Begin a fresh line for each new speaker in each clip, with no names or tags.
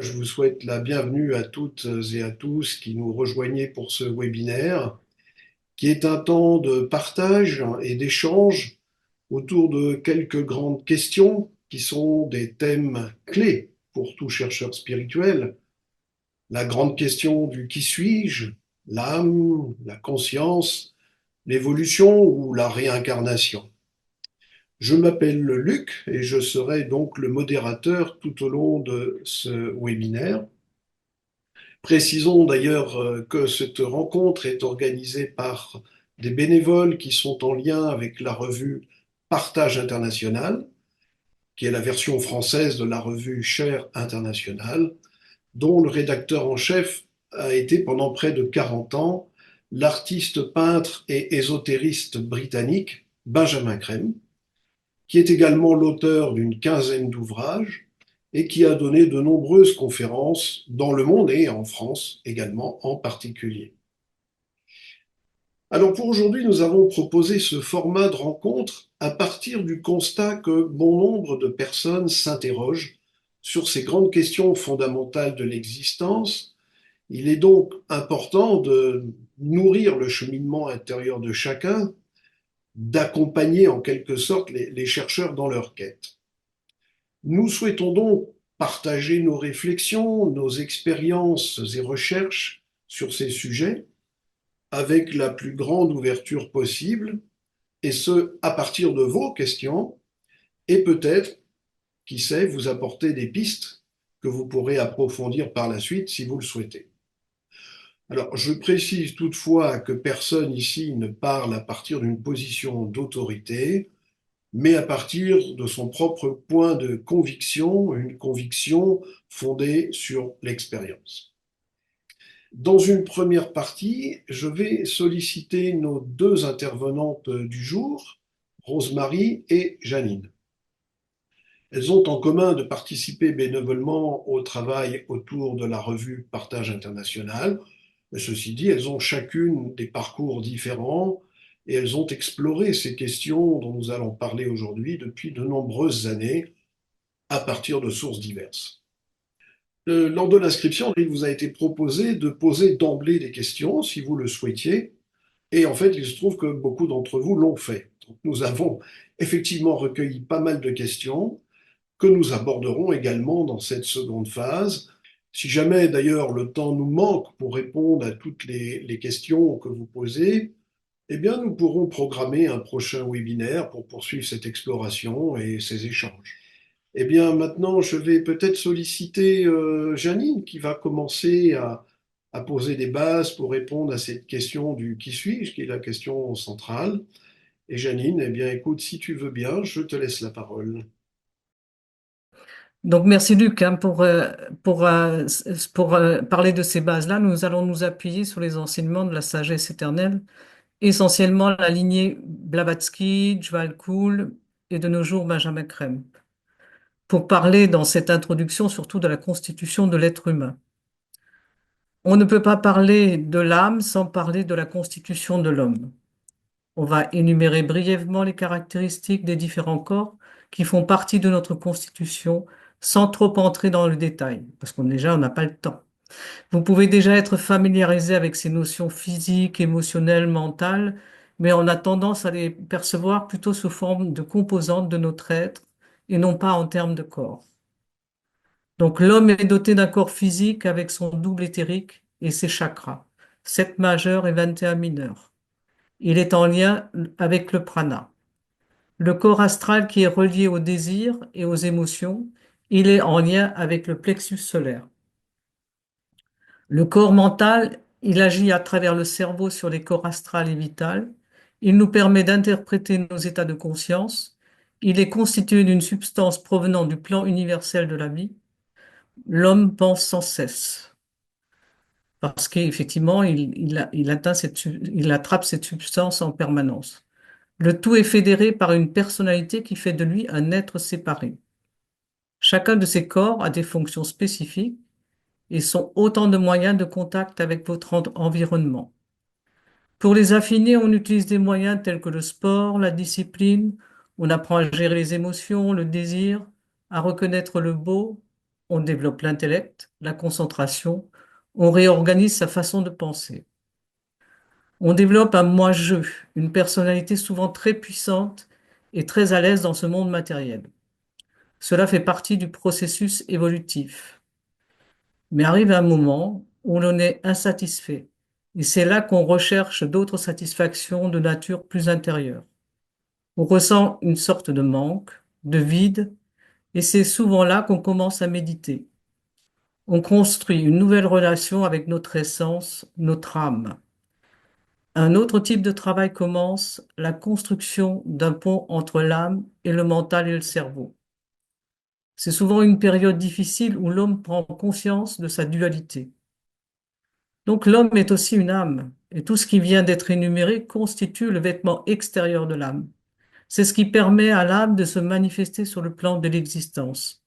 Je vous souhaite la bienvenue à toutes et à tous qui nous rejoignez pour ce webinaire, qui est un temps de partage et d'échange autour de quelques grandes questions qui sont des thèmes clés pour tout chercheur spirituel. La grande question du qui suis-je, l'âme, la conscience, l'évolution ou la réincarnation. Je m'appelle Luc et je serai donc le modérateur tout au long de ce webinaire. Précisons d'ailleurs que cette rencontre est organisée par des bénévoles qui sont en lien avec la revue Partage International, qui est la version française de la revue Cher International, dont le rédacteur en chef a été pendant près de 40 ans l'artiste peintre et ésotériste britannique Benjamin Creme, qui est également l'auteur d'une quinzaine d'ouvrages et qui a donné de nombreuses conférences dans le monde et en France également en particulier. Alors pour aujourd'hui, nous avons proposé ce format de rencontre à partir du constat que bon nombre de personnes s'interrogent sur ces grandes questions fondamentales de l'existence. Il est donc important de nourrir le cheminement intérieur de chacun, d'accompagner en quelque sorte les chercheurs dans leur quête. Nous souhaitons donc partager nos réflexions, nos expériences et recherches sur ces sujets avec la plus grande ouverture possible, et ce, à partir de vos questions, et peut-être, qui sait, vous apporter des pistes que vous pourrez approfondir par la suite si vous le souhaitez. Alors, je précise toutefois que personne ici ne parle à partir d'une position d'autorité, mais à partir de son propre point de conviction, une conviction fondée sur l'expérience. Dans une première partie, je vais solliciter nos deux intervenantes du jour, Rosemary et Janine. Elles ont en commun de participer bénévolement au travail autour de la revue Partage International. Mais ceci dit, elles ont chacune des parcours différents et elles ont exploré ces questions dont nous allons parler aujourd'hui depuis de nombreuses années à partir de sources diverses. Lors de l'inscription, il vous a été proposé de poser d'emblée des questions si vous le souhaitiez. Et en fait, il se trouve que beaucoup d'entre vous l'ont fait. Donc, nous avons effectivement recueilli pas mal de questions que nous aborderons également dans cette seconde phase. Si jamais d'ailleurs le temps nous manque pour répondre à toutes les questions que vous posez, eh bien nous pourrons programmer un prochain webinaire pour poursuivre cette exploration et ces échanges. Eh bien maintenant, je vais peut-être solliciter Janine qui va commencer à poser des bases pour répondre à cette question du qui suis-je, qui est la question centrale. Et Janine, eh bien écoute, si tu veux bien, je te laisse la parole.
Donc, merci Luc, hein, pour parler de ces bases-là. Nous allons nous appuyer sur les enseignements de la sagesse éternelle, essentiellement la lignée Blavatsky, Djwhal et de nos jours Benjamin Creme, pour parler dans cette introduction surtout de la constitution de l'être humain. On ne peut pas parler de l'âme sans parler de la constitution de l'homme. On va énumérer brièvement les caractéristiques des différents corps qui font partie de notre constitution sans trop entrer dans le détail, parce qu'on déjà on n'a pas le temps. Vous pouvez déjà être familiarisé avec ces notions physiques, émotionnelles, mentales, mais on a tendance à les percevoir plutôt sous forme de composantes de notre être et non pas en termes de corps. Donc l'homme est doté d'un corps physique avec son double éthérique et ses chakras, 7 majeurs et 21 mineurs. Il est en lien avec le prana. Le corps astral qui est relié au désir et aux émotions, il est en lien avec le plexus solaire. Le corps mental, il agit à travers le cerveau sur les corps astral et vital. Il nous permet d'interpréter nos états de conscience. Il est constitué d'une substance provenant du plan universel de la vie. L'homme pense sans cesse parce qu'effectivement, il attrape cette substance en permanence. Le tout est fédéré par une personnalité qui fait de lui un être séparé. Chacun de ces corps a des fonctions spécifiques et sont autant de moyens de contact avec votre environnement. Pour les affiner, on utilise des moyens tels que le sport, la discipline, on apprend à gérer les émotions, le désir, à reconnaître le beau on développe l'intellect, la concentration, on réorganise sa façon de penser. On développe un moi-je, une personnalité souvent très puissante et très à l'aise dans ce monde matériel. Cela fait partie du processus évolutif. Mais arrive un moment où l'on est insatisfait. Et c'est là qu'on recherche d'autres satisfactions de nature plus intérieure. On ressent une sorte de manque, de vide, et c'est souvent là qu'on commence à méditer. On construit une nouvelle relation avec notre essence, notre âme. Un autre type de travail commence, la construction d'un pont entre l'âme et le mental et le cerveau. C'est souvent une période difficile où l'homme prend conscience de sa dualité. Donc l'homme est aussi une âme, et tout ce qui vient d'être énuméré constitue le vêtement extérieur de l'âme. C'est ce qui permet à l'âme de se manifester sur le plan de l'existence.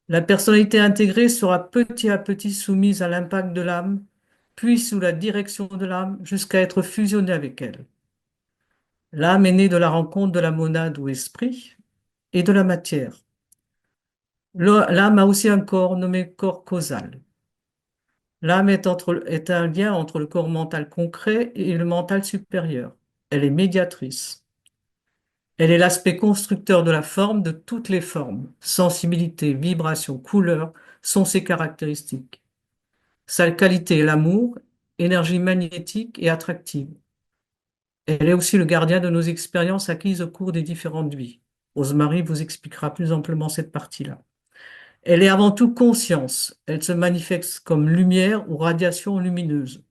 La personnalité intégrée sera petit à petit soumise à l'impact de l'âme, puis sous la direction de l'âme, jusqu'à être fusionnée avec elle. L'âme est née de la rencontre de la monade ou esprit et de la matière. L'âme a aussi un corps nommé corps causal. L'âme est un lien entre le corps mental concret et le mental supérieur. Elle est médiatrice. Elle est l'aspect constructeur de la forme de toutes les formes. Sensibilité, vibration, couleur sont ses caractéristiques. Sa qualité est l'amour, énergie magnétique et attractive. Elle est aussi le gardien de nos expériences acquises au cours des différentes vies. Rosemary vous expliquera plus amplement cette partie-là. Elle est avant tout conscience. Elle se manifeste comme lumière ou radiation lumineuse.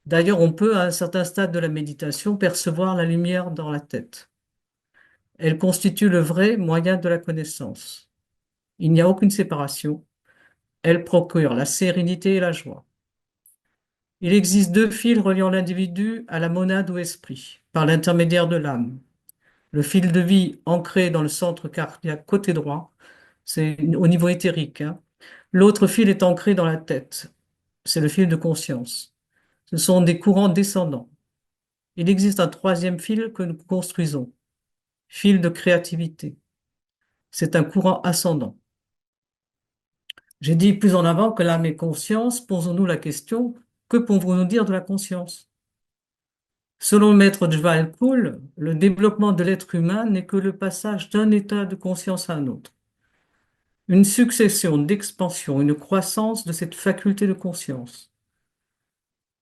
D'ailleurs, on peut, à un certain stade de la méditation, percevoir la lumière dans la tête. Elle constitue le vrai moyen de la connaissance. Il n'y a aucune séparation. Elle procure la sérénité et la joie. Il existe deux fils reliant l'individu à la monade ou esprit, par l'intermédiaire de l'âme. Le fil de vie ancré dans le centre cardiaque côté droit, c'est au niveau éthérique, hein. L'autre fil est ancré dans la tête, c'est le fil de conscience. Ce sont des courants descendants. Il existe un troisième fil que nous construisons, fil de créativité. C'est un courant ascendant. J'ai dit plus en avant que l'âme est conscience. Posons-nous la question, que pouvons-nous dire de la conscience? Selon le maître Djwhal-Khul, le développement de l'être humain n'est que le passage d'un état de conscience à un autre. Une succession d'expansions, une croissance de cette faculté de conscience.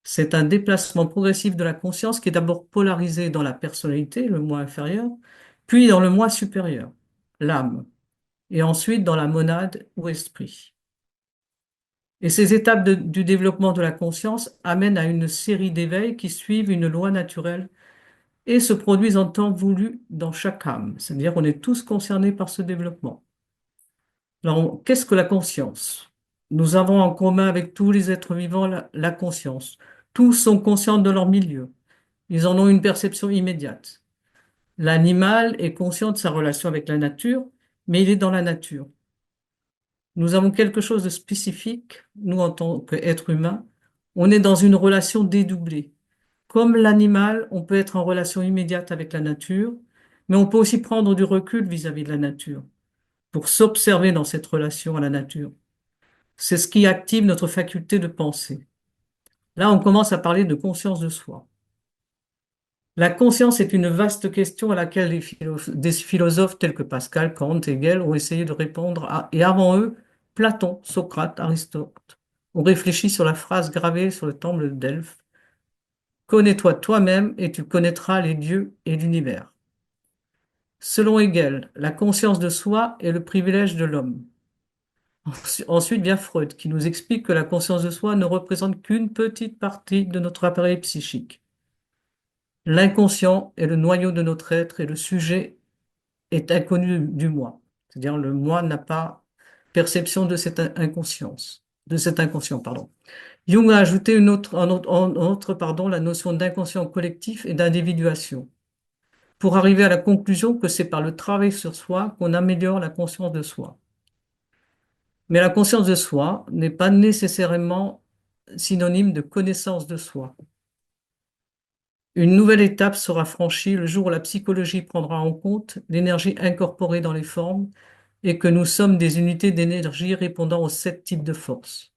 C'est un déplacement progressif de la conscience qui est d'abord polarisé dans la personnalité, le moi inférieur, puis dans le moi supérieur, l'âme, et ensuite dans la monade ou esprit. Et ces étapes du développement de la conscience amènent à une série d'éveils qui suivent une loi naturelle et se produisent en temps voulu dans chaque âme. C'est-à-dire qu'on est tous concernés par ce développement. Alors, qu'est-ce que la conscience? Nous avons en commun avec tous les êtres vivants la conscience. Tous sont conscients de leur milieu. Ils en ont une perception immédiate. L'animal est conscient de sa relation avec la nature, mais il est dans la nature. Nous avons quelque chose de spécifique, nous en tant qu'êtres humains. On est dans une relation dédoublée. Comme l'animal, on peut être en relation immédiate avec la nature, mais on peut aussi prendre du recul vis-à-vis de la nature pour s'observer dans cette relation à la nature. C'est ce qui active notre faculté de penser. Là, on commence à parler de conscience de soi. La conscience est une vaste question à laquelle des philosophes tels que Pascal, Kant, Hegel ont essayé de répondre, et avant eux, Platon, Socrate, Aristote ont réfléchi sur la phrase gravée sur le temple de Delphes: Connais-toi toi-même et tu connaîtras les dieux et l'univers. Selon Hegel, la conscience de soi est le privilège de l'homme. Ensuite vient Freud, qui nous explique que la conscience de soi ne représente qu'une petite partie de notre appareil psychique. L'inconscient est le noyau de notre être et le sujet est inconnu du moi. C'est-à-dire le moi n'a pas perception de cette inconscience, de cet inconscient, pardon. Jung a ajouté la notion d'inconscient collectif et d'individuation, pour arriver à la conclusion que c'est par le travail sur soi qu'on améliore la conscience de soi. Mais la conscience de soi n'est pas nécessairement synonyme de connaissance de soi. Une nouvelle étape sera franchie le jour où la psychologie prendra en compte l'énergie incorporée dans les formes et que nous sommes des unités d'énergie répondant aux 7 types de force.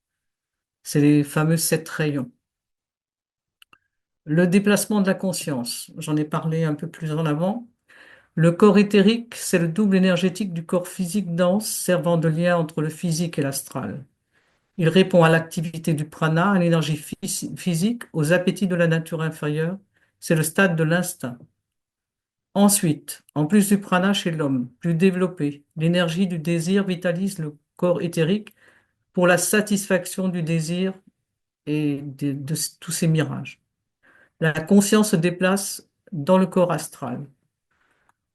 C'est les fameux 7 rayons. Le déplacement de la conscience, j'en ai parlé un peu plus en avant. Le corps éthérique, c'est le double énergétique du corps physique dense servant de lien entre le physique et l'astral. Il répond à l'activité du prana, à l'énergie physique, aux appétits de la nature inférieure. C'est le stade de l'instinct. Ensuite, en plus du prana chez l'homme, plus développé, l'énergie du désir vitalise le corps éthérique pour la satisfaction du désir et de tous ces mirages. La conscience se déplace dans le corps astral.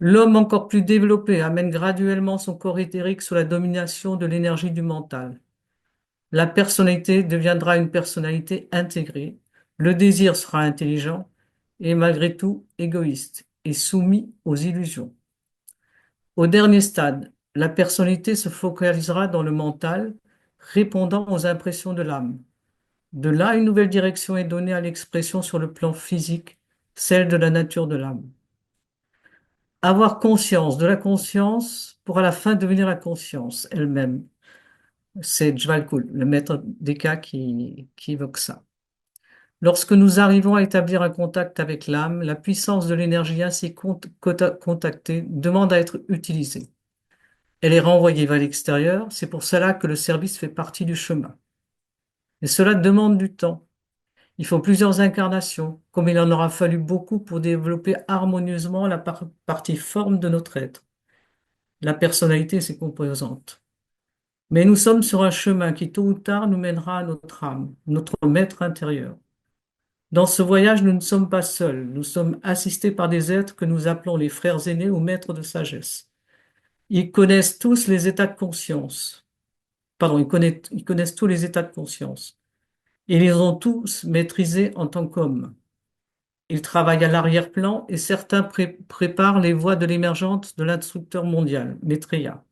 L'homme encore plus développé amène graduellement son corps éthérique sous la domination de l'énergie du mental. La personnalité deviendra une personnalité intégrée. Le désir sera intelligent et malgré tout égoïste et soumis aux illusions. Au dernier stade, la personnalité se focalisera dans le mental, répondant aux impressions de l'âme. De là, une nouvelle direction est donnée à l'expression sur le plan physique, celle de la nature de l'âme. Avoir conscience de la conscience pour à la fin devenir la conscience elle-même. C'est Jvalkul, le maître d'Eka qui évoque ça. Lorsque nous arrivons à établir un contact avec l'âme, la puissance de l'énergie ainsi contactée demande à être utilisée. Elle est renvoyée vers l'extérieur, c'est pour cela que le service fait partie du chemin. Et cela demande du temps. Il faut plusieurs incarnations, comme il en aura fallu beaucoup pour développer harmonieusement la partie forme de notre être, la personnalité et ses composantes. Mais nous sommes sur un chemin qui, tôt ou tard, nous mènera à notre âme, notre maître intérieur. Dans ce voyage, nous ne sommes pas seuls, nous sommes assistés par des êtres que nous appelons les frères aînés ou maîtres de sagesse. Ils connaissent tous les états de conscience. Pardon, ils connaissent tous les états de conscience. Ils les ont tous maîtrisés en tant qu'hommes. Ils travaillent à l'arrière-plan et certains préparent les voies de l'émergence de l'instructeur mondial, Maitreya.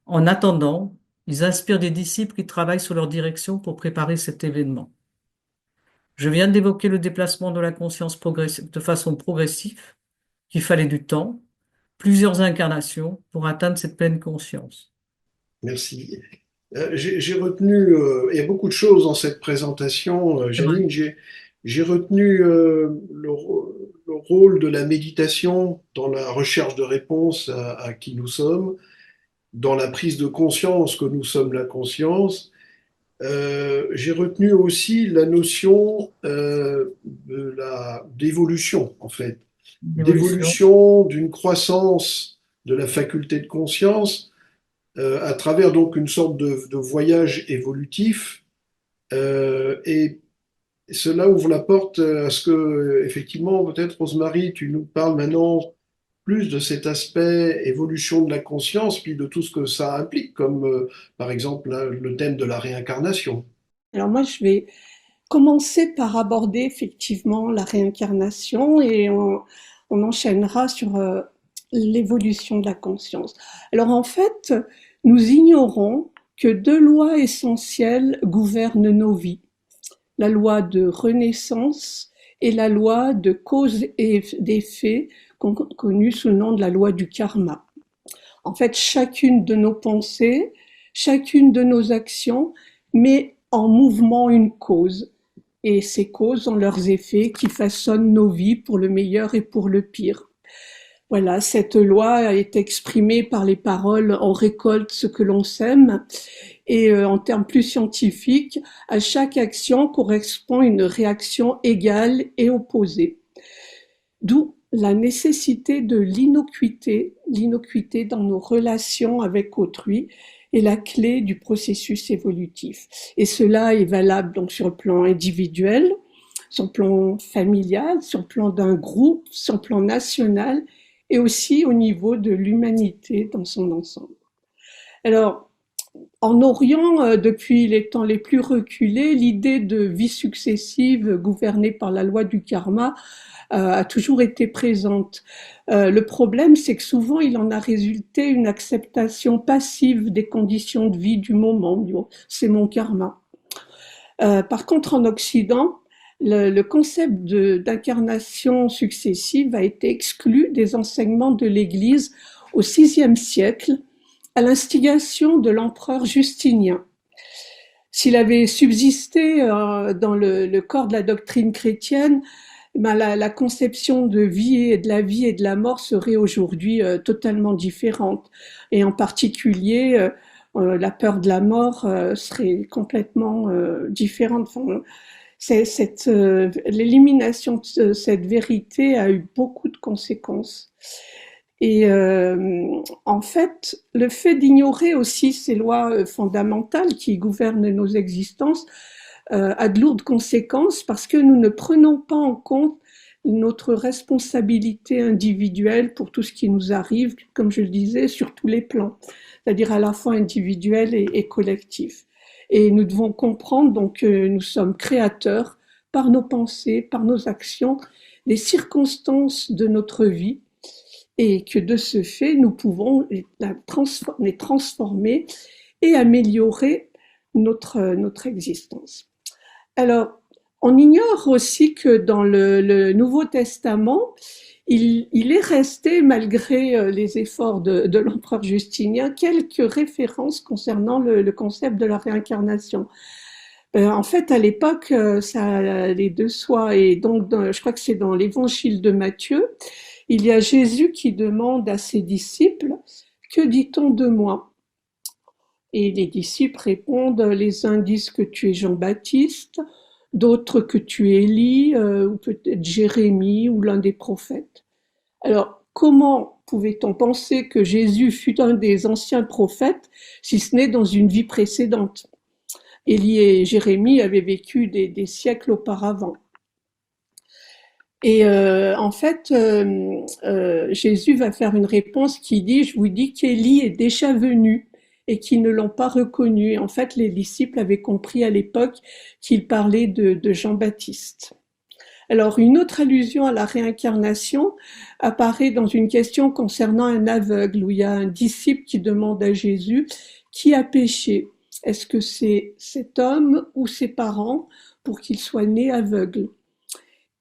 En attendant, ils inspirent des disciples qui travaillent sur leur direction pour préparer cet événement. Je viens d'évoquer le déplacement de la conscience de façon progressive, qu'il fallait du temps, plusieurs incarnations pour atteindre cette pleine conscience.
Merci. J'ai retenu, il y a beaucoup de choses dans cette présentation,
C'est vrai.
Janine. J'ai retenu le rôle de la méditation dans la recherche de réponses à qui nous sommes, dans la prise de conscience que nous sommes la conscience. J'ai retenu aussi la notion d'évolution, en fait,
L'évolution.
d'évolution, d'une croissance de la faculté de conscience à travers donc une sorte de voyage évolutif. Et cela ouvre la porte à ce que, effectivement, peut-être Rosemary, tu nous parles maintenant plus de cet aspect évolution de la conscience, puis de tout ce que ça implique, comme par exemple le thème de la réincarnation.
Alors moi, je vais commencer par aborder effectivement la réincarnation et on enchaînera sur l'évolution de la conscience. Alors en fait, nous ignorons que deux lois essentielles gouvernent nos vies. La loi de renaissance et la loi de cause et d'effet, connue sous le nom de la loi du karma. En fait, chacune de nos pensées, chacune de nos actions met en mouvement une cause. Et ces causes ont leurs effets qui façonnent nos vies pour le meilleur et pour le pire. Voilà, cette loi est exprimée par les paroles on récolte ce que l'on sème. Et en termes plus scientifiques, à chaque action correspond une réaction égale et opposée. D'où la nécessité de l'innocuité dans nos relations avec autrui est la clé du processus évolutif. Et cela est valable donc sur le plan individuel, sur le plan familial, sur le plan d'un groupe, sur le plan national et aussi au niveau de l'humanité dans son ensemble. Alors, en Orient, depuis les temps les plus reculés, l'idée de vie successive gouvernée par la loi du karma a toujours été présente. Le problème, c'est que souvent, il en a résulté une acceptation passive des conditions de vie du moment. C'est mon karma. Par contre, en Occident, le concept d'incarnation successive a été exclu des enseignements de l'Église au VIe siècle à l'instigation de l'empereur Justinien. S'il avait subsisté dans le corps de la doctrine chrétienne, ben la conception de vie et de la vie et de la mort serait aujourd'hui totalement différente. Et en particulier, la peur de la mort serait complètement différente. Enfin, l'élimination de cette vérité a eu beaucoup de conséquences. Et en fait, le fait d'ignorer aussi ces lois fondamentales qui gouvernent nos existences a de lourdes conséquences parce que nous ne prenons pas en compte notre responsabilité individuelle pour tout ce qui nous arrive, comme je le disais, sur tous les plans, c'est-à-dire à la fois individuel et collectif. Et nous devons comprendre donc que nous sommes créateurs par nos pensées, par nos actions, des circonstances de notre vie, et que de ce fait, nous pouvons les transformer et améliorer notre existence. Alors, on ignore aussi que dans le Nouveau Testament, il est resté, malgré les efforts de l'empereur Justinien, quelques références concernant le concept de la réincarnation. En fait, à l'époque, ça allait de soi, et donc je crois que c'est dans l'Évangile de Matthieu, il y a Jésus qui demande à ses disciples, « Que dit-on de moi ?» Et les disciples répondent, les uns disent que tu es Jean-Baptiste, d'autres que tu es Élie, ou peut-être Jérémie, ou l'un des prophètes. Alors, comment pouvait-on penser que Jésus fut un des anciens prophètes, si ce n'est dans une vie précédente? Élie et Jérémie avaient vécu des siècles auparavant. Et en fait, Jésus va faire une réponse qui dit, je vous dis qu'Élie est déjà venu et qu'ils ne l'ont pas reconnu. En fait, les disciples avaient compris à l'époque qu'il parlait de Jean-Baptiste. Alors, une autre allusion à la réincarnation apparaît dans une question concernant un aveugle, où il y a un disciple qui demande à Jésus, qui a péché? Est-ce que c'est cet homme ou ses parents pour qu'il soit né aveugle?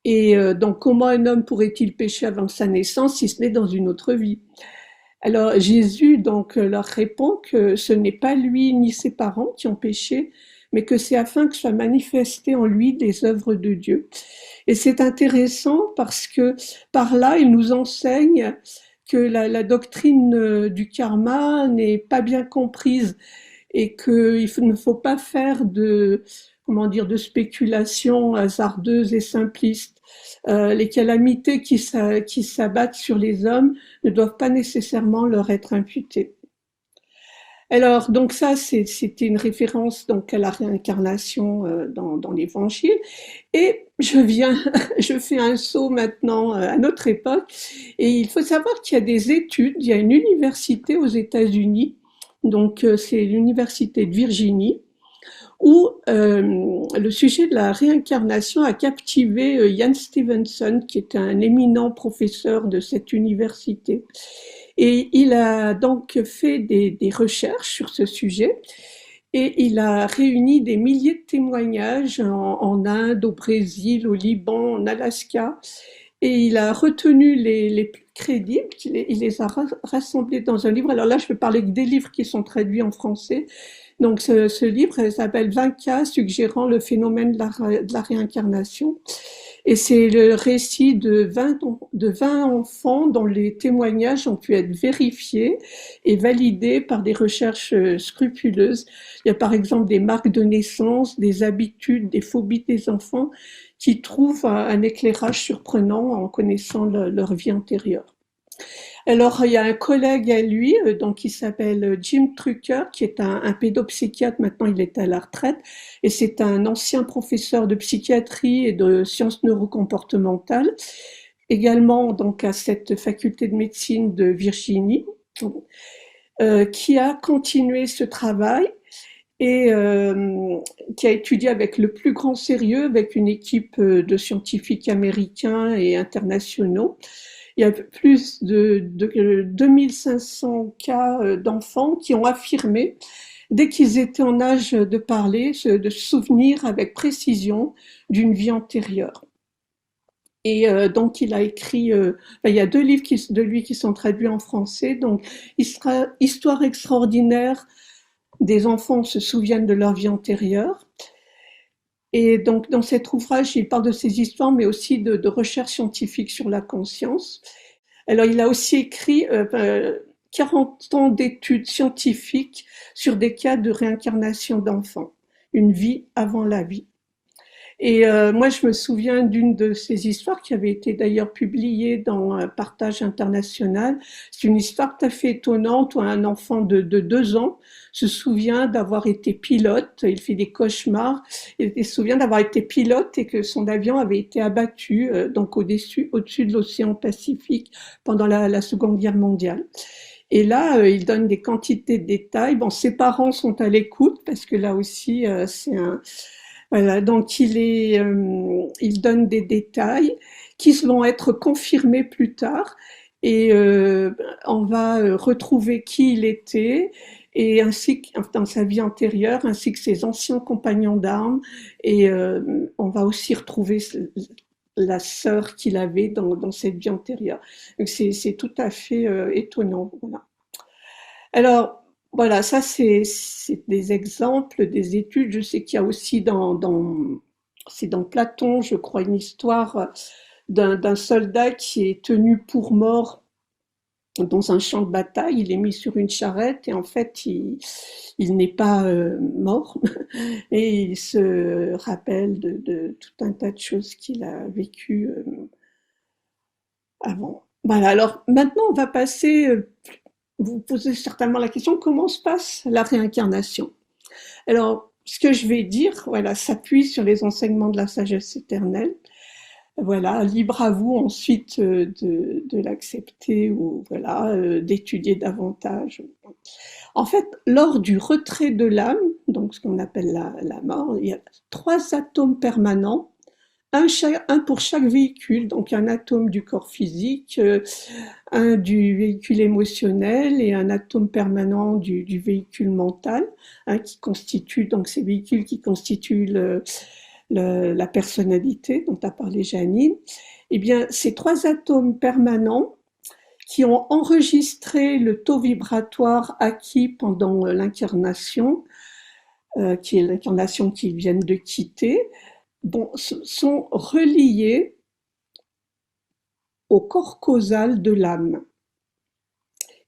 Et donc, comment un homme pourrait-il pécher avant sa naissance si ce n'est dans une autre vie? Alors, Jésus donc leur répond que ce n'est pas lui ni ses parents qui ont péché, mais que c'est afin que soient manifestées en lui les œuvres de Dieu. Et c'est intéressant parce que par là, il nous enseigne que la doctrine du karma n'est pas bien comprise et qu'il ne faut pas faire de spéculations hasardeuses et simplistes. Les calamités qui s'abattent sur les hommes ne doivent pas nécessairement leur être imputées. Alors, donc ça, c'était une référence donc à la réincarnation dans l'Évangile. Et je fais un saut maintenant à notre époque. Et il faut savoir qu'il y a des études, il y a une université aux États-Unis, donc c'est l'université de Virginie, où le sujet de la réincarnation a captivé Ian Stevenson, qui est un éminent professeur de cette université. Et il a donc fait des recherches sur ce sujet et il a réuni des milliers de témoignages en Inde, au Brésil, au Liban, en Alaska, et il a retenu les plus crédibles, il les a rassemblés dans un livre. Alors là, je vais parler que des livres qui sont traduits en français. Donc ce livre s'appelle 20 cas suggérant le phénomène de la réincarnation. Et c'est le récit de 20 enfants dont les témoignages ont pu être vérifiés et validés par des recherches scrupuleuses. Il y a par exemple des marques de naissance, des habitudes, des phobies des enfants qui trouvent un éclairage surprenant en connaissant leur vie antérieure. Alors, il y a un collègue à lui, donc qui s'appelle Jim Trucker, qui est un pédopsychiatre, maintenant il est à la retraite, et c'est un ancien professeur de psychiatrie et de sciences neurocomportementales, également donc à cette faculté de médecine de Virginie, qui a continué ce travail et qui a étudié avec le plus grand sérieux, avec une équipe de scientifiques américains et internationaux. Il y a plus de 2500 cas d'enfants qui ont affirmé, dès qu'ils étaient en âge de parler, de se souvenir avec précision d'une vie antérieure. Et donc il a écrit, enfin, il y a 2 livres de lui qui sont traduits en français. Donc Histoire extraordinaire des enfants se souviennent de leur vie antérieure. Et donc dans cet ouvrage, il parle de ces histoires, mais aussi de recherches scientifiques sur la conscience. Alors il a aussi écrit 40 ans d'études scientifiques sur des cas de réincarnation d'enfants, une vie avant la vie. Et moi, je me souviens d'une de ces histoires qui avait été d'ailleurs publiée dans Partage international. C'est une histoire tout à fait étonnante où un enfant de 2 ans se souvient d'avoir été pilote. Il fait des cauchemars. Il se souvient d'avoir été pilote et que son avion avait été abattu donc au-dessus de l'océan Pacifique pendant la Seconde Guerre mondiale. Et là, il donne des quantités de détails. Bon, ses parents sont à l'écoute parce que là aussi, c'est un voilà, donc il donne des détails qui vont être confirmés plus tard et on va retrouver qui il était et ainsi que dans sa vie antérieure, ainsi que ses anciens compagnons d'armes et on va aussi retrouver la sœur qu'il avait dans cette vie antérieure. Donc c'est tout à fait étonnant. Voilà. Alors, voilà, ça c'est des exemples, des études. Je sais qu'il y a aussi c'est dans Platon, je crois, une histoire d'un soldat qui est tenu pour mort dans un champ de bataille. Il est mis sur une charrette et en fait, il n'est pas mort et il se rappelle de tout un tas de choses qu'il a vécues avant. Voilà, alors maintenant on va passer vous posez certainement la question, comment se passe la réincarnation? Alors, ce que je vais dire, voilà, s'appuie sur les enseignements de la sagesse éternelle. Voilà, libre à vous ensuite de l'accepter ou voilà, d'étudier davantage. En fait, lors du retrait de l'âme, donc ce qu'on appelle la mort, il y a 3 atomes permanents un pour chaque véhicule, donc un atome du corps physique, un du véhicule émotionnel et un atome permanent du véhicule mental, hein, qui constitue donc ces véhicules qui constituent la personnalité dont a parlé Janine. Eh bien, ces 3 atomes permanents qui ont enregistré le taux vibratoire acquis pendant l'incarnation, qui est l'incarnation qu'ils viennent de quitter, bon, sont reliés au corps causal de l'âme.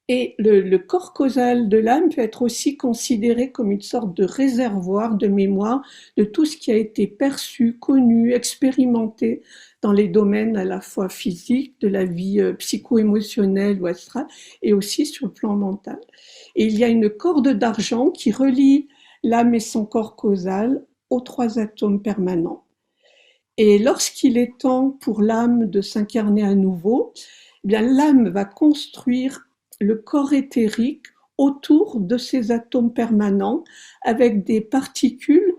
Et le corps causal de l'âme peut être aussi considéré comme une sorte de réservoir de mémoire de tout ce qui a été perçu, connu, expérimenté dans les domaines à la fois physiques, de la vie psycho-émotionnelle ou astrale, et aussi sur le plan mental. Et il y a une corde d'argent qui relie l'âme et son corps causal aux 3 atomes permanents. Et lorsqu'il est temps pour l'âme de s'incarner à nouveau, eh bien l'âme va construire le corps éthérique autour de ces atomes permanents avec des particules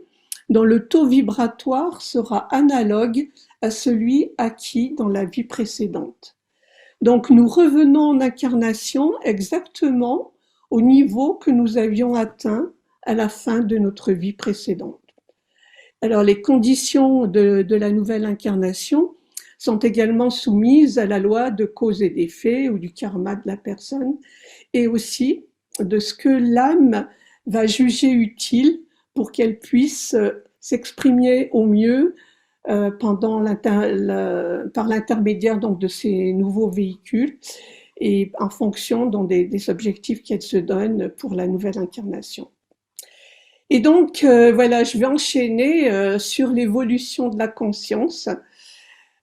dont le taux vibratoire sera analogue à celui acquis dans la vie précédente. Donc nous revenons en incarnation exactement au niveau que nous avions atteint à la fin de notre vie précédente. Alors les conditions de la nouvelle incarnation sont également soumises à la loi de cause et d'effet ou du karma de la personne et aussi de ce que l'âme va juger utile pour qu'elle puisse s'exprimer au mieux par l'intermédiaire donc de ces nouveaux véhicules et en fonction donc, des objectifs qu'elle se donne pour la nouvelle incarnation. Et donc, voilà, je vais enchaîner sur l'évolution de la conscience.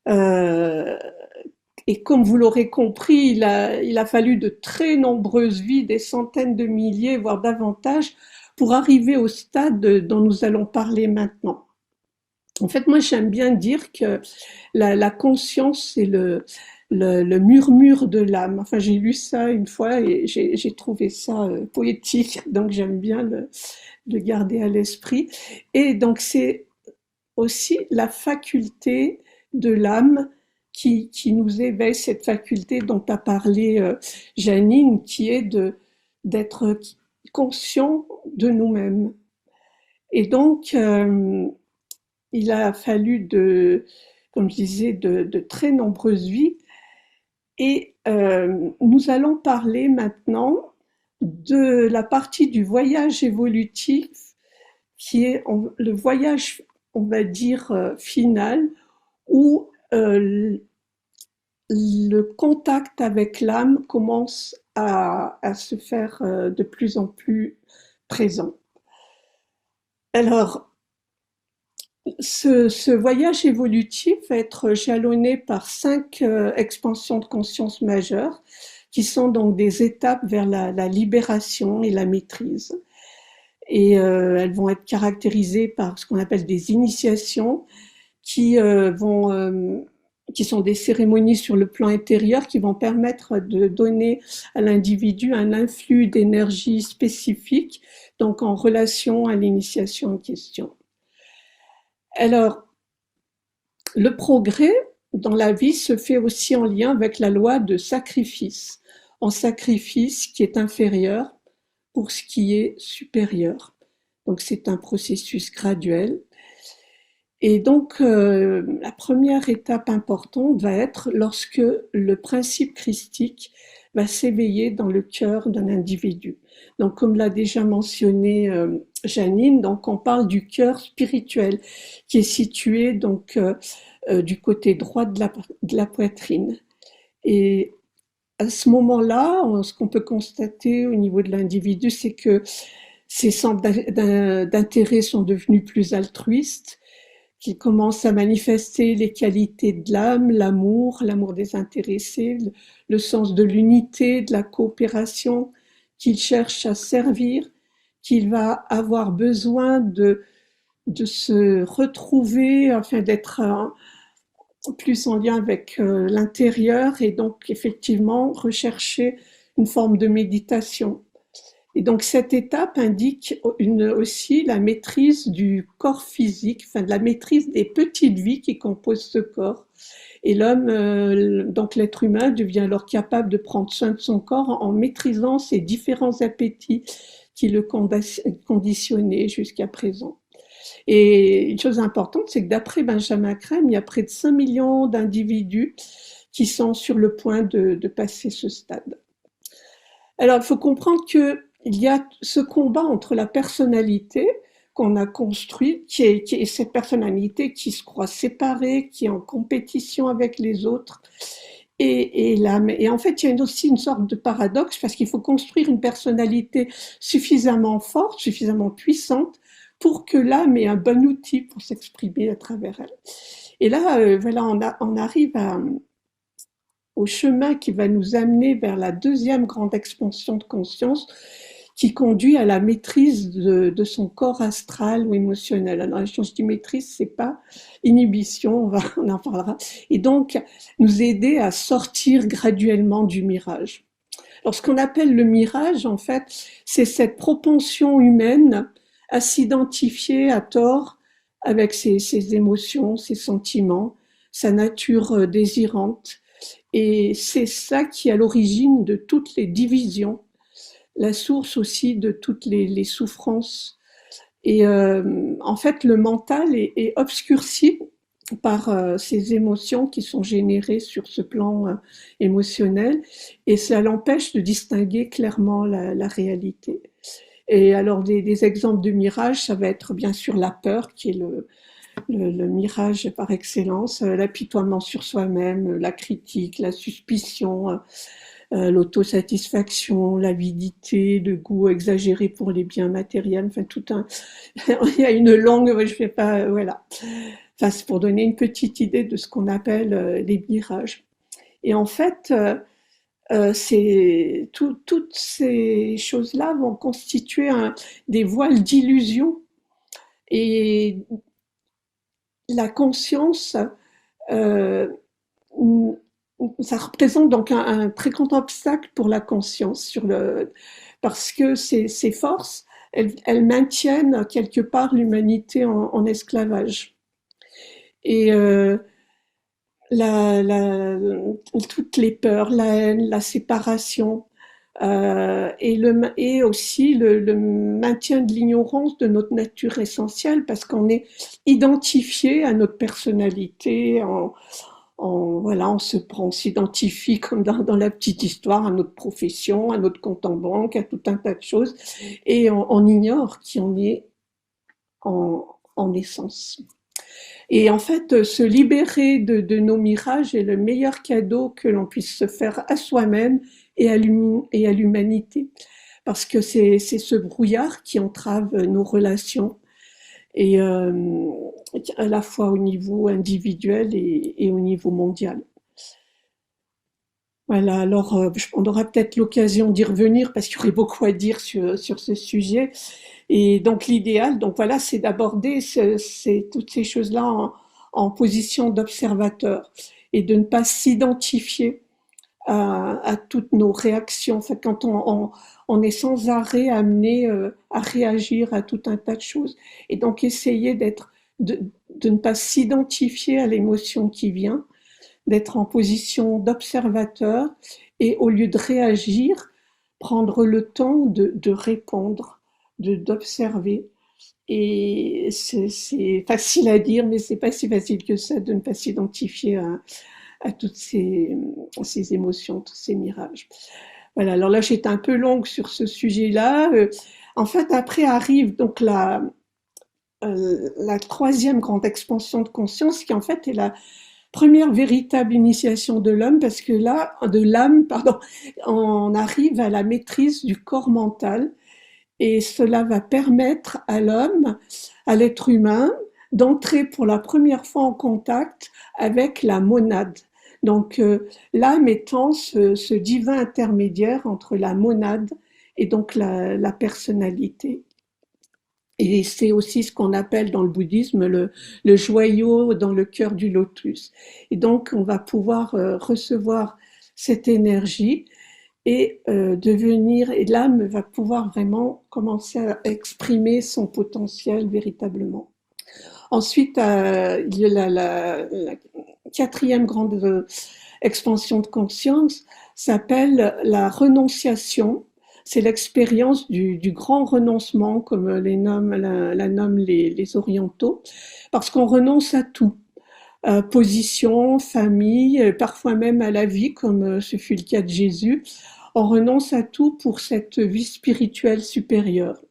Et comme vous l'aurez compris, il a fallu de très nombreuses vies, des centaines de milliers, voire davantage, pour arriver au stade dont nous allons parler maintenant. En fait, moi, j'aime bien dire que la conscience, c'est le murmure de l'âme. Enfin, j'ai lu ça une fois et j'ai trouvé ça poétique, donc j'aime bien le garder à l'esprit. Et donc, c'est aussi la faculté de l'âme qui nous éveille, cette faculté dont a parlé Janine, qui est d'être conscient de nous-mêmes. Et donc, il a fallu comme je disais, de très nombreuses vies. Et nous allons parler maintenant de la partie du voyage évolutif qui est le voyage, on va dire, final, où le contact avec l'âme commence à se faire de plus en plus présent. Alors, ce voyage évolutif va être jalonné par 5 expansions de conscience majeures, qui sont donc des étapes vers la libération et la maîtrise. Et elles vont être caractérisées par ce qu'on appelle des initiations, qui sont des cérémonies sur le plan intérieur qui vont permettre de donner à l'individu un influx d'énergie spécifique, donc en relation à l'initiation en question. Alors, le progrès dans la vie se fait aussi en lien avec la loi de sacrifice, en sacrifice qui est inférieur pour ce qui est supérieur. Donc c'est un processus graduel. Et donc la première étape importante va être lorsque le principe christique va s'éveiller dans le cœur d'un individu. Donc comme l'a déjà mentionné Janine, donc on parle du cœur spirituel qui est situé donc du côté droit de la poitrine. Et à ce moment-là, ce qu'on peut constater au niveau de l'individu, c'est que ses centres d'intérêt sont devenus plus altruistes, qu'il commence à manifester les qualités de l'âme, l'amour des intéressés, le sens de l'unité, de la coopération, qu'il cherche à servir, qu'il va avoir besoin de se retrouver, afin d'être plus en lien avec l'intérieur et donc effectivement rechercher une forme de méditation. Et donc cette étape indique aussi la maîtrise du corps physique, enfin de la maîtrise des petites vies qui composent ce corps. Et l'homme, donc l'être humain, devient alors capable de prendre soin de son corps en maîtrisant ses différents appétits qui le conditionnaient jusqu'à présent. Et une chose importante, c'est que d'après Benjamin Crème, il y a près de 5 millions d'individus qui sont sur le point de passer ce stade. Alors, il faut comprendre qu'il y a ce combat entre la personnalité qu'on a construite, qui est cette personnalité qui se croit séparée, qui est en compétition avec les autres, et en fait, il y a aussi une sorte de paradoxe, parce qu'il faut construire une personnalité suffisamment forte, suffisamment puissante, pour que l'âme ait un bon outil pour s'exprimer à travers elle. Et là, voilà, on arrive au chemin qui va nous amener vers la deuxième grande expansion de conscience, qui conduit à la maîtrise de son corps astral ou émotionnel. Alors, quand je dis maîtrise, c'est pas inhibition, on en parlera. Et donc, nous aider à sortir graduellement du mirage. Alors, ce qu'on appelle le mirage, en fait, c'est cette propension humaine à s'identifier à tort avec ses émotions, ses sentiments, sa nature désirante. Et c'est ça qui est à l'origine de toutes les divisions, la source aussi de toutes les souffrances. Et en fait, le mental est obscurci par ces émotions qui sont générées sur ce plan émotionnel, et ça l'empêche de distinguer clairement la réalité. Et alors des exemples de mirage, ça va être bien sûr la peur, qui est le mirage par excellence, l'apitoiement sur soi-même, la critique, la suspicion, l'autosatisfaction, l'avidité, le goût exagéré pour les biens matériels, enfin il y a une longue, je fais pas, voilà. Enfin, c'est pour donner une petite idée de ce qu'on appelle les mirages. Et en fait, toutes ces choses-là vont constituer des voiles d'illusion. Et la conscience, ça représente donc un très grand obstacle pour la conscience, parce que ces forces, elles maintiennent quelque part l'humanité en esclavage. Et toutes les peurs, la haine, la séparation, et aussi le maintien de l'ignorance de notre nature essentielle, parce qu'on est identifié à notre personnalité, voilà, on s'identifie comme dans la petite histoire à notre profession, à notre compte en banque, à tout un tas de choses, et on ignore qui on est en essence. Et en fait, se libérer de nos mirages est le meilleur cadeau que l'on puisse se faire à soi-même et à l'humanité. Parce que c'est ce brouillard qui entrave nos relations, et à la fois au niveau individuel et au niveau mondial. Voilà, alors on aura peut-être l'occasion d'y revenir parce qu'il y aurait beaucoup à dire sur ce sujet. Et donc l'idéal, donc voilà, c'est d'aborder toutes ces choses-là en position d'observateur et de ne pas s'identifier à toutes nos réactions. En fait, quand on est sans arrêt amené à réagir à tout un tas de choses. Et donc essayer de ne pas s'identifier à l'émotion qui vient, d'être en position d'observateur et au lieu de réagir, prendre le temps de répondre, d'observer. Et c'est facile à dire, mais c'est pas si facile que ça de ne pas s'identifier à toutes ces émotions, tous ces mirages. Voilà, alors là j'étais un peu longue sur ce sujet-là. En fait, après arrive donc la troisième grande expansion de conscience, qui en fait est la première véritable initiation de l'homme, parce que là, de l'âme, pardon, on arrive à la maîtrise du corps mental, et cela va permettre à l'homme, à l'être humain, d'entrer pour la première fois en contact avec la monade. Donc l'âme étant ce divin intermédiaire entre la monade et donc la personnalité. Et c'est aussi ce qu'on appelle dans le bouddhisme le joyau dans le cœur du lotus. Et donc on va pouvoir recevoir cette énergie et devenir, et l'âme va pouvoir vraiment commencer à exprimer son potentiel véritablement. Ensuite, il y a la quatrième grande expansion de conscience, s'appelle la renonciation. C'est l'expérience du grand renoncement, comme la nomment les orientaux, parce qu'on renonce à tout. Position, famille, parfois même à la vie, comme ce fut le cas de Jésus. On renonce à tout pour cette vie spirituelle supérieure.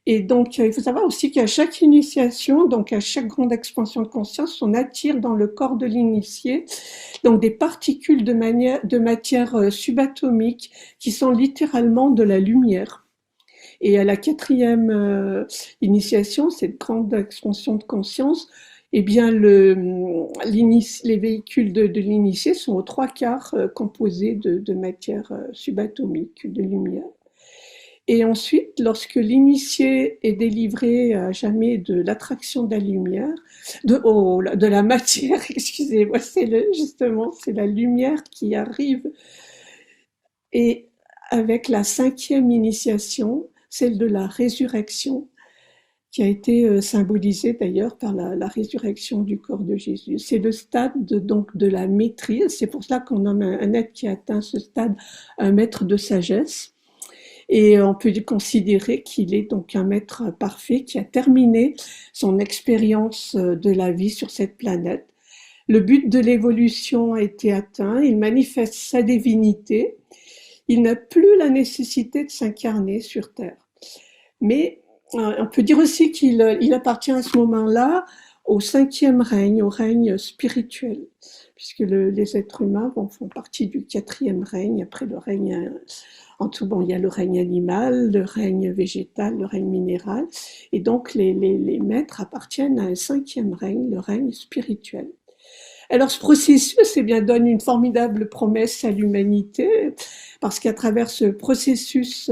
Et donc, il faut savoir aussi qu'à chaque initiation, donc à chaque grande expansion de conscience, on attire dans le corps de l'initié donc des particules de matière subatomique qui sont littéralement de la lumière. Et à la quatrième initiation, cette grande expansion de conscience, eh bien les véhicules de l'initié sont aux 3/4 composés de matière subatomique, de lumière. Et ensuite, lorsque l'initié est délivré à jamais de l'attraction de la lumière, de la matière, excusez-moi, justement, c'est la lumière qui arrive. Et avec la 5e initiation, celle de la résurrection, qui a été symbolisée d'ailleurs par la résurrection du corps de Jésus. C'est le stade donc de la maîtrise. C'est pour cela qu'on nomme un être qui atteint ce stade un maître de sagesse. Et on peut considérer qu'il est donc un maître parfait qui a terminé son expérience de la vie sur cette planète. Le but de l'évolution a été atteint, il manifeste sa divinité, il n'a plus la nécessité de s'incarner sur Terre. Mais on peut dire aussi qu'il appartient à ce moment-là au 5e règne, au règne spirituel, puisque les êtres humains font partie du 4e règne, après le règne. En tout, il y a le règne animal, le règne végétal, le règne minéral, et donc les maîtres appartiennent à un 5e règne, le règne spirituel. Alors ce processus donne une formidable promesse à l'humanité, parce qu'à travers ce processus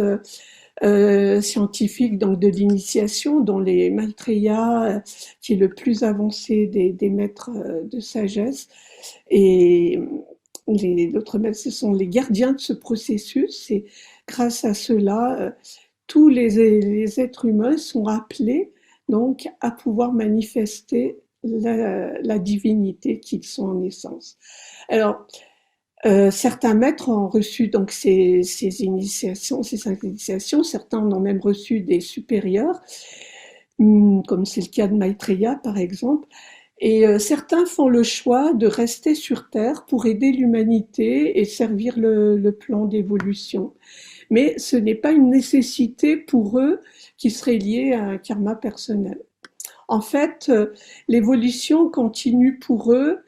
scientifique donc de l'initiation, dont les Maitreya, qui est le plus avancé des maîtres de sagesse, et d'autres maîtres, ce sont les gardiens de ce processus, et grâce à cela, tous les êtres humains sont appelés donc à pouvoir manifester la divinité qu'ils sont en essence. Alors, Certains maîtres ont reçu donc ces initiations, ces 5 initiations. Certains en ont même reçu des supérieurs, comme c'est le cas de Maitreya par exemple. Et certains font le choix de rester sur Terre pour aider l'humanité et servir le plan d'évolution. Mais ce n'est pas une nécessité pour eux qui serait liée à un karma personnel. En fait, l'évolution continue pour eux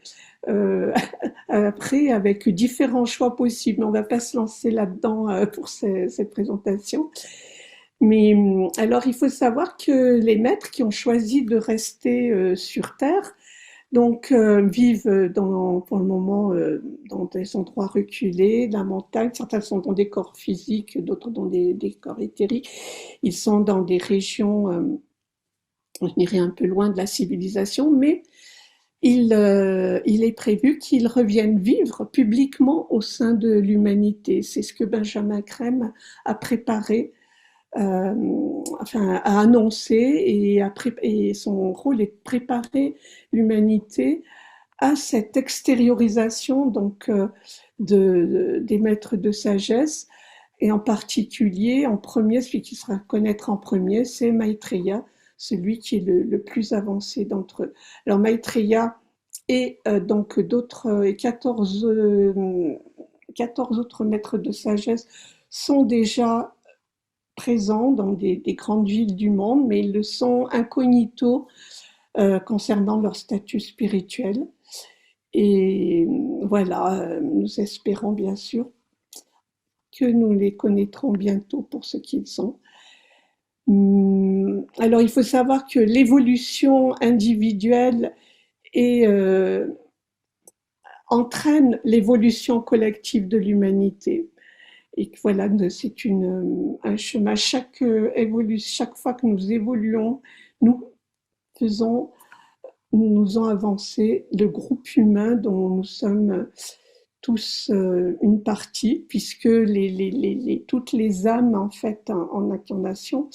après avec différents choix possibles. On ne va pas se lancer là-dedans pour cette présentation. Mais alors, il faut savoir que les maîtres qui ont choisi de rester sur Terre, donc vivent pour le moment dans des endroits reculés, la montagne. Certains sont dans des corps physiques, d'autres dans des corps éthériques. Ils sont dans des régions, je dirais, un peu loin de la civilisation, mais il est prévu qu'ils reviennent vivre publiquement au sein de l'humanité. C'est ce que Benjamin Crème a préparé, enfin a annoncé, et son rôle est de préparer l'humanité à cette extériorisation donc des maîtres de sagesse, et en particulier en premier, celui qui sera connaître en premier, c'est Maitreya, celui qui est le plus avancé d'entre eux. Alors Maitreya et donc d'autres 14 autres maîtres de sagesse sont déjà présents dans des grandes villes du monde, mais ils le sont incognito concernant leur statut spirituel. Et voilà, nous espérons bien sûr que nous les connaîtrons bientôt pour ce qu'ils sont. Alors, il faut savoir que l'évolution individuelle entraîne l'évolution collective de l'humanité. Et que voilà, c'est un chemin. Chaque fois que nous évoluons, nous nous ont avancé le groupe humain dont nous sommes tous une partie, puisque toutes les âmes en fait en incarnation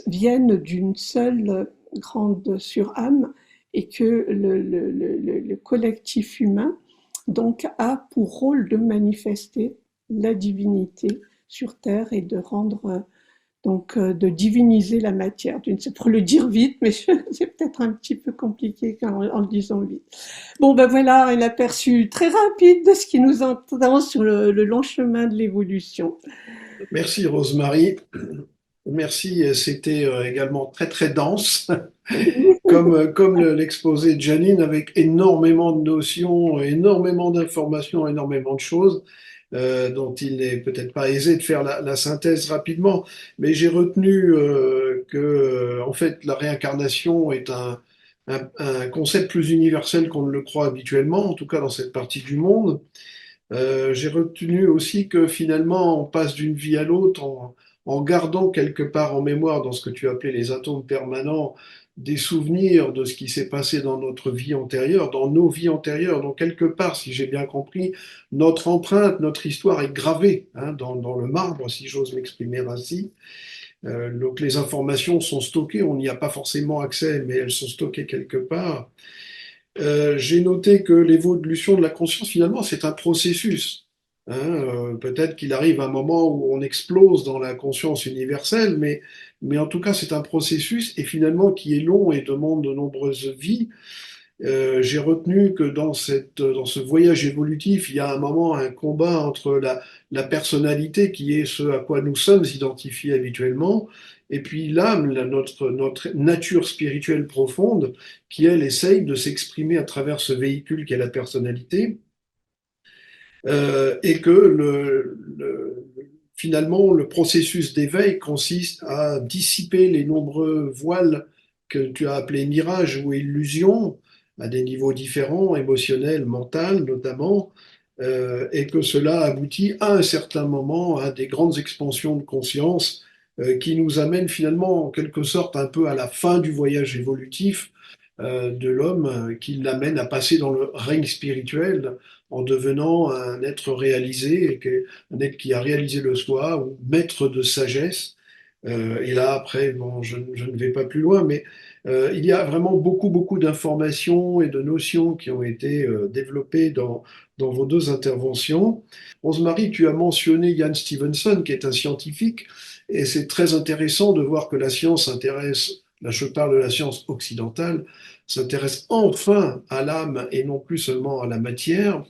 viennent d'une seule grande surâme, et que le collectif humain donc a pour rôle de manifester la divinité sur Terre et de rendre donc de diviniser la matière. C'est pour le dire vite, mais c'est peut-être un petit peu compliqué en le disant vite. Bon, ben voilà un aperçu très rapide de ce qui nous attend sur le long chemin de l'évolution.
Merci Rosemary. Merci, c'était également très très dense, comme l'exposé de Janine, avec énormément de notions, énormément d'informations, énormément de choses dont il n'est peut-être pas aisé de faire la synthèse rapidement. Mais j'ai retenu que, en fait, la réincarnation est un concept plus universel qu'on ne le croit habituellement, en tout cas dans cette partie du monde. J'ai retenu aussi que finalement, on passe d'une vie à l'autre en gardant quelque part en mémoire, dans ce que tu appelais les atomes permanents, des souvenirs de ce qui s'est passé dans notre vie antérieure, dans nos vies antérieures. Donc quelque part, si j'ai bien compris, notre empreinte, notre histoire est gravée hein, dans le marbre, si j'ose m'exprimer ainsi. Donc les informations sont stockées, on n'y a pas forcément accès, mais elles sont stockées quelque part. J'ai noté que l'évolution de la conscience, finalement, c'est un processus. Hein. Peut-être qu'il arrive un moment où on explose dans la conscience universelle, mais en tout cas, c'est un processus et finalement qui est long et demande de nombreuses vies. J'ai retenu que dans ce voyage évolutif, il y a un moment un combat entre la personnalité, qui est ce à quoi nous sommes identifiés habituellement, et puis l'âme, notre nature spirituelle profonde, qui, elle, essaye de s'exprimer à travers ce véhicule qu'est la personnalité, et que finalement, le processus d'éveil consiste à dissiper les nombreux voiles que tu as appelés mirages ou illusions, à des niveaux différents, émotionnels, mentaux notamment, et que cela aboutit à un certain moment à des grandes expansions de conscience qui nous amènent finalement en quelque sorte un peu à la fin du voyage évolutif de l'homme, qui l'amène à passer dans le règne spirituel en devenant un être réalisé, un être qui a réalisé le soi, ou maître de sagesse, Et là, après, bon, je ne vais pas plus loin, mais il y a vraiment beaucoup, beaucoup d'informations et de notions qui ont été développées dans vos deux interventions. Rose-Marie, tu as mentionné Jan Stevenson, qui est un scientifique, et c'est très intéressant de voir que la science s'intéresse, là je parle de la science occidentale, s'intéresse enfin à l'âme et non plus seulement à la matière,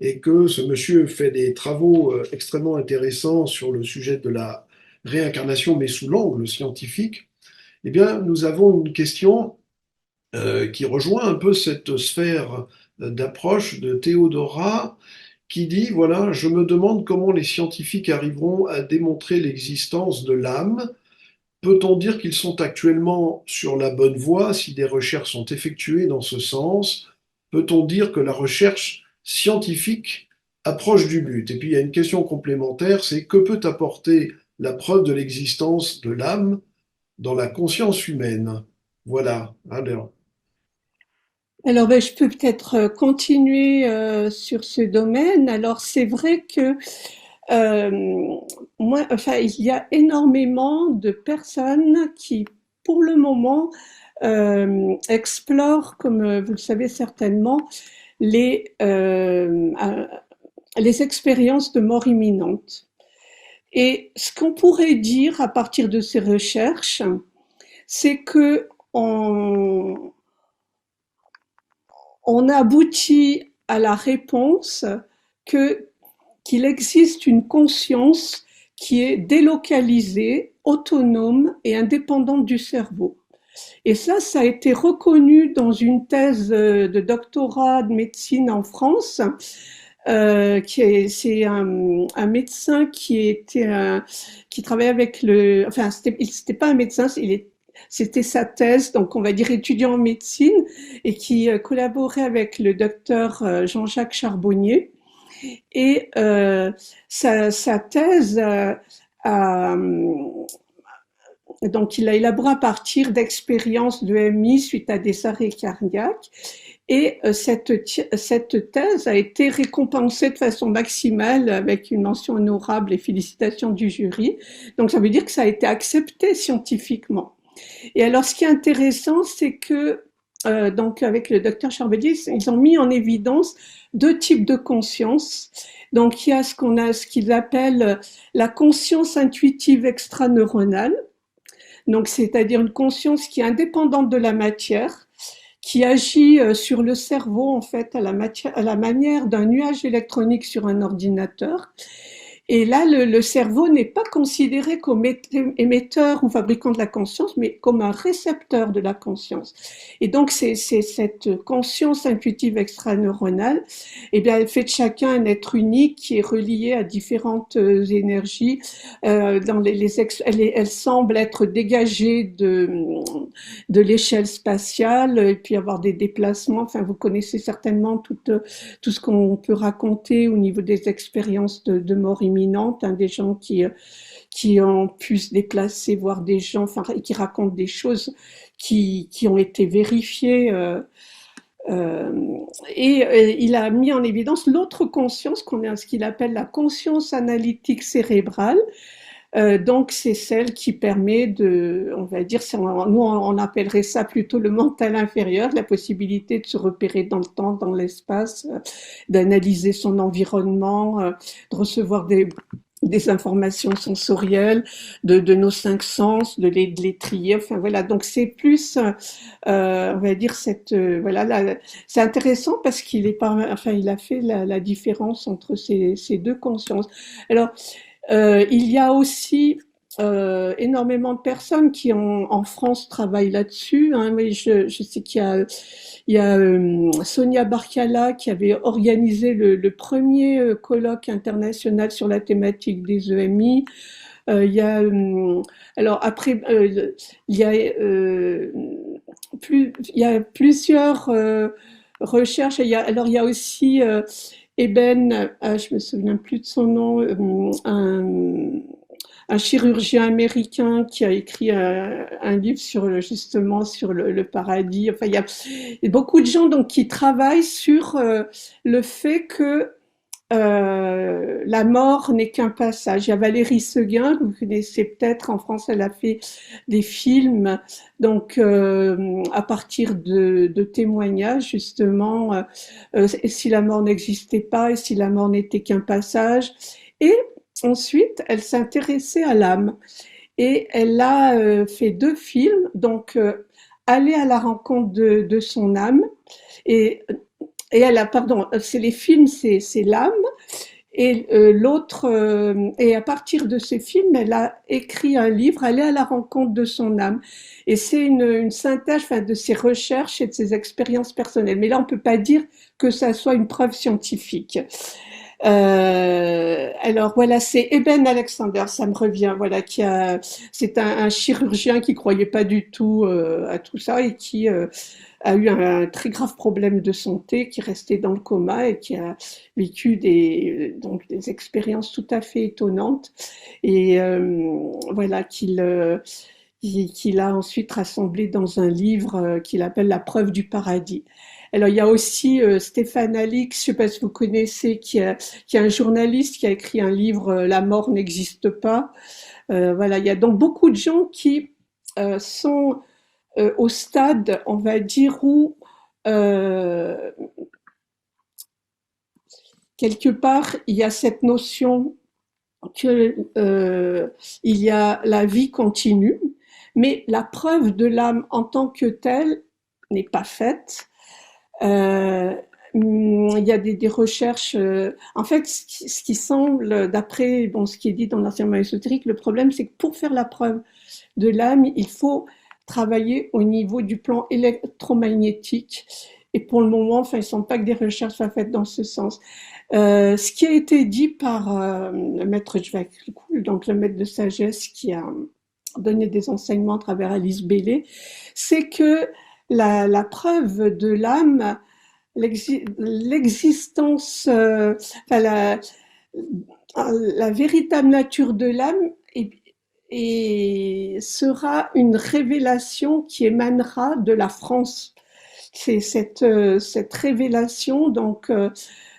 et que ce monsieur fait des travaux extrêmement intéressants sur le sujet de la réincarnation, mais sous l'angle scientifique. Eh bien, nous avons une question qui rejoint un peu cette sphère d'approche de Théodora, qui dit, voilà, je me demande comment les scientifiques arriveront à démontrer l'existence de l'âme. Peut-on dire qu'ils sont actuellement sur la bonne voie si des recherches sont effectuées dans ce sens? Peut-on dire que la recherche scientifique approche du but? Et puis il y a une question complémentaire, c'est que peut apporter la preuve de l'existence de l'âme dans la conscience humaine? Voilà.
Alors, ben, je peux peut-être continuer sur ce domaine. Alors, c'est vrai que moi, enfin, il y a énormément de personnes qui, pour le moment, explorent, comme vous le savez certainement, les, euh, euh, les expériences de mort imminente. Et ce qu'on pourrait dire à partir de ces recherches, c'est que on aboutit à la réponse que qu'il existe une conscience qui est délocalisée, autonome et indépendante du cerveau. Et ça a été reconnu dans une thèse de doctorat de médecine en France. C'est un médecin qui travaillait avec enfin c'était pas un médecin, c'était sa thèse, donc on va dire étudiant en médecine, et qui collaborait avec le docteur Jean-Jacques Charbonnier. Et sa thèse donc il a élaboré à partir d'expériences de MI suite à des arrêts cardiaques. Et cette thèse a été récompensée de façon maximale avec une mention honorable et félicitations du jury. Donc ça veut dire que ça a été accepté scientifiquement. Et alors ce qui est intéressant, c'est que donc avec le docteur Charbonnier, ils ont mis en évidence deux types de conscience. Donc il y a ce qu'ils appellent la conscience intuitive extraneuronale. Donc c'est-à-dire une conscience qui est indépendante de la matière, qui agit sur le cerveau en fait à la manière d'un nuage électronique sur un ordinateur. Et là, le cerveau n'est pas considéré comme émetteur ou fabricant de la conscience, mais comme un récepteur de la conscience. Et donc, c'est cette conscience intuitive extraneuronale, eh bien, elle fait de chacun un être unique qui est relié à différentes énergies. Elle semble être dégagée de l'échelle spatiale et puis avoir des déplacements. Enfin, vous connaissez certainement tout ce qu'on peut raconter au niveau des expériences de mort imminente, hein, des gens qui ont pu se déplacer, voir des gens, enfin, qui racontent des choses qui ont été vérifiées. Il a mis en évidence l'autre conscience, ce qu'il appelle la conscience analytique cérébrale. Donc c'est celle qui permet on va dire, nous on appellerait ça plutôt le mental inférieur, la possibilité de se repérer dans le temps, dans l'espace, d'analyser son environnement, de recevoir des informations sensorielles de nos cinq sens, de les trier. Enfin voilà, donc c'est plus, on va dire voilà, c'est intéressant parce il a fait la différence entre ces deux consciences. Alors il y a aussi énormément de personnes qui en France travaillent là-dessus. Hein. Oui, je sais il y a Sonia Barcala qui avait organisé le premier colloque international sur la thématique des EMI. Il y a alors après il y a il y a plusieurs recherches. Alors il y a aussi Eben, je me souviens plus de son nom, un chirurgien américain qui a écrit un livre justement sur le paradis. Enfin, il y a beaucoup de gens donc qui travaillent sur le fait que la mort n'est qu'un passage. Il y a Valérie Seguin, que vous connaissez peut-être, en France, elle a fait des films, donc à partir de témoignages, justement, et si la mort n'existait pas, et si la mort n'était qu'un passage. Et ensuite, elle s'intéressait à l'âme. Et elle a fait deux films, donc Aller à la rencontre de son âme, et, et elle a, pardon, c'est les films, c'est l'âme, et l'autre, et à partir de ces films, elle a écrit un livre, Aller à la rencontre de son âme. Et c'est une synthèse, enfin, de ses recherches et de ses expériences personnelles. Mais là, on peut pas dire que ça soit une preuve scientifique. Alors voilà, c'est Eben Alexander, ça me revient, voilà, c'est un chirurgien qui croyait pas du tout à tout ça et qui a eu un très grave problème de santé, qui est resté dans le coma et qui a vécu donc des expériences tout à fait étonnantes et voilà qu'il a ensuite rassemblé dans un livre qu'il appelle La preuve du paradis. Alors il y a aussi Stéphane Alix, je ne sais pas si vous connaissez, qui est un journaliste qui a écrit un livre La mort n'existe pas. Voilà, il y a donc beaucoup de gens qui sont au stade, on va dire, où euh, quelque part il y a cette notion que il y a la vie continue, mais la preuve de l'âme en tant que telle n'est pas faite. Euh, il y a des recherches. En fait, ce qui semble, d'après bon, ce qui est dit dans l'enseignement ésotérique, le problème, c'est que pour faire la preuve de l'âme, il faut travailler au niveau du plan électromagnétique. Et pour le moment, enfin, il ne semble pas que des recherches soient faites dans ce sens. Ce qui a été dit par le maître Jvakul, donc le maître de sagesse qui a donné des enseignements à travers Alice Bailey, c'est que la preuve de l'âme, l'existence, enfin la véritable nature de l'âme et sera une révélation qui émanera de la France. C'est cette révélation donc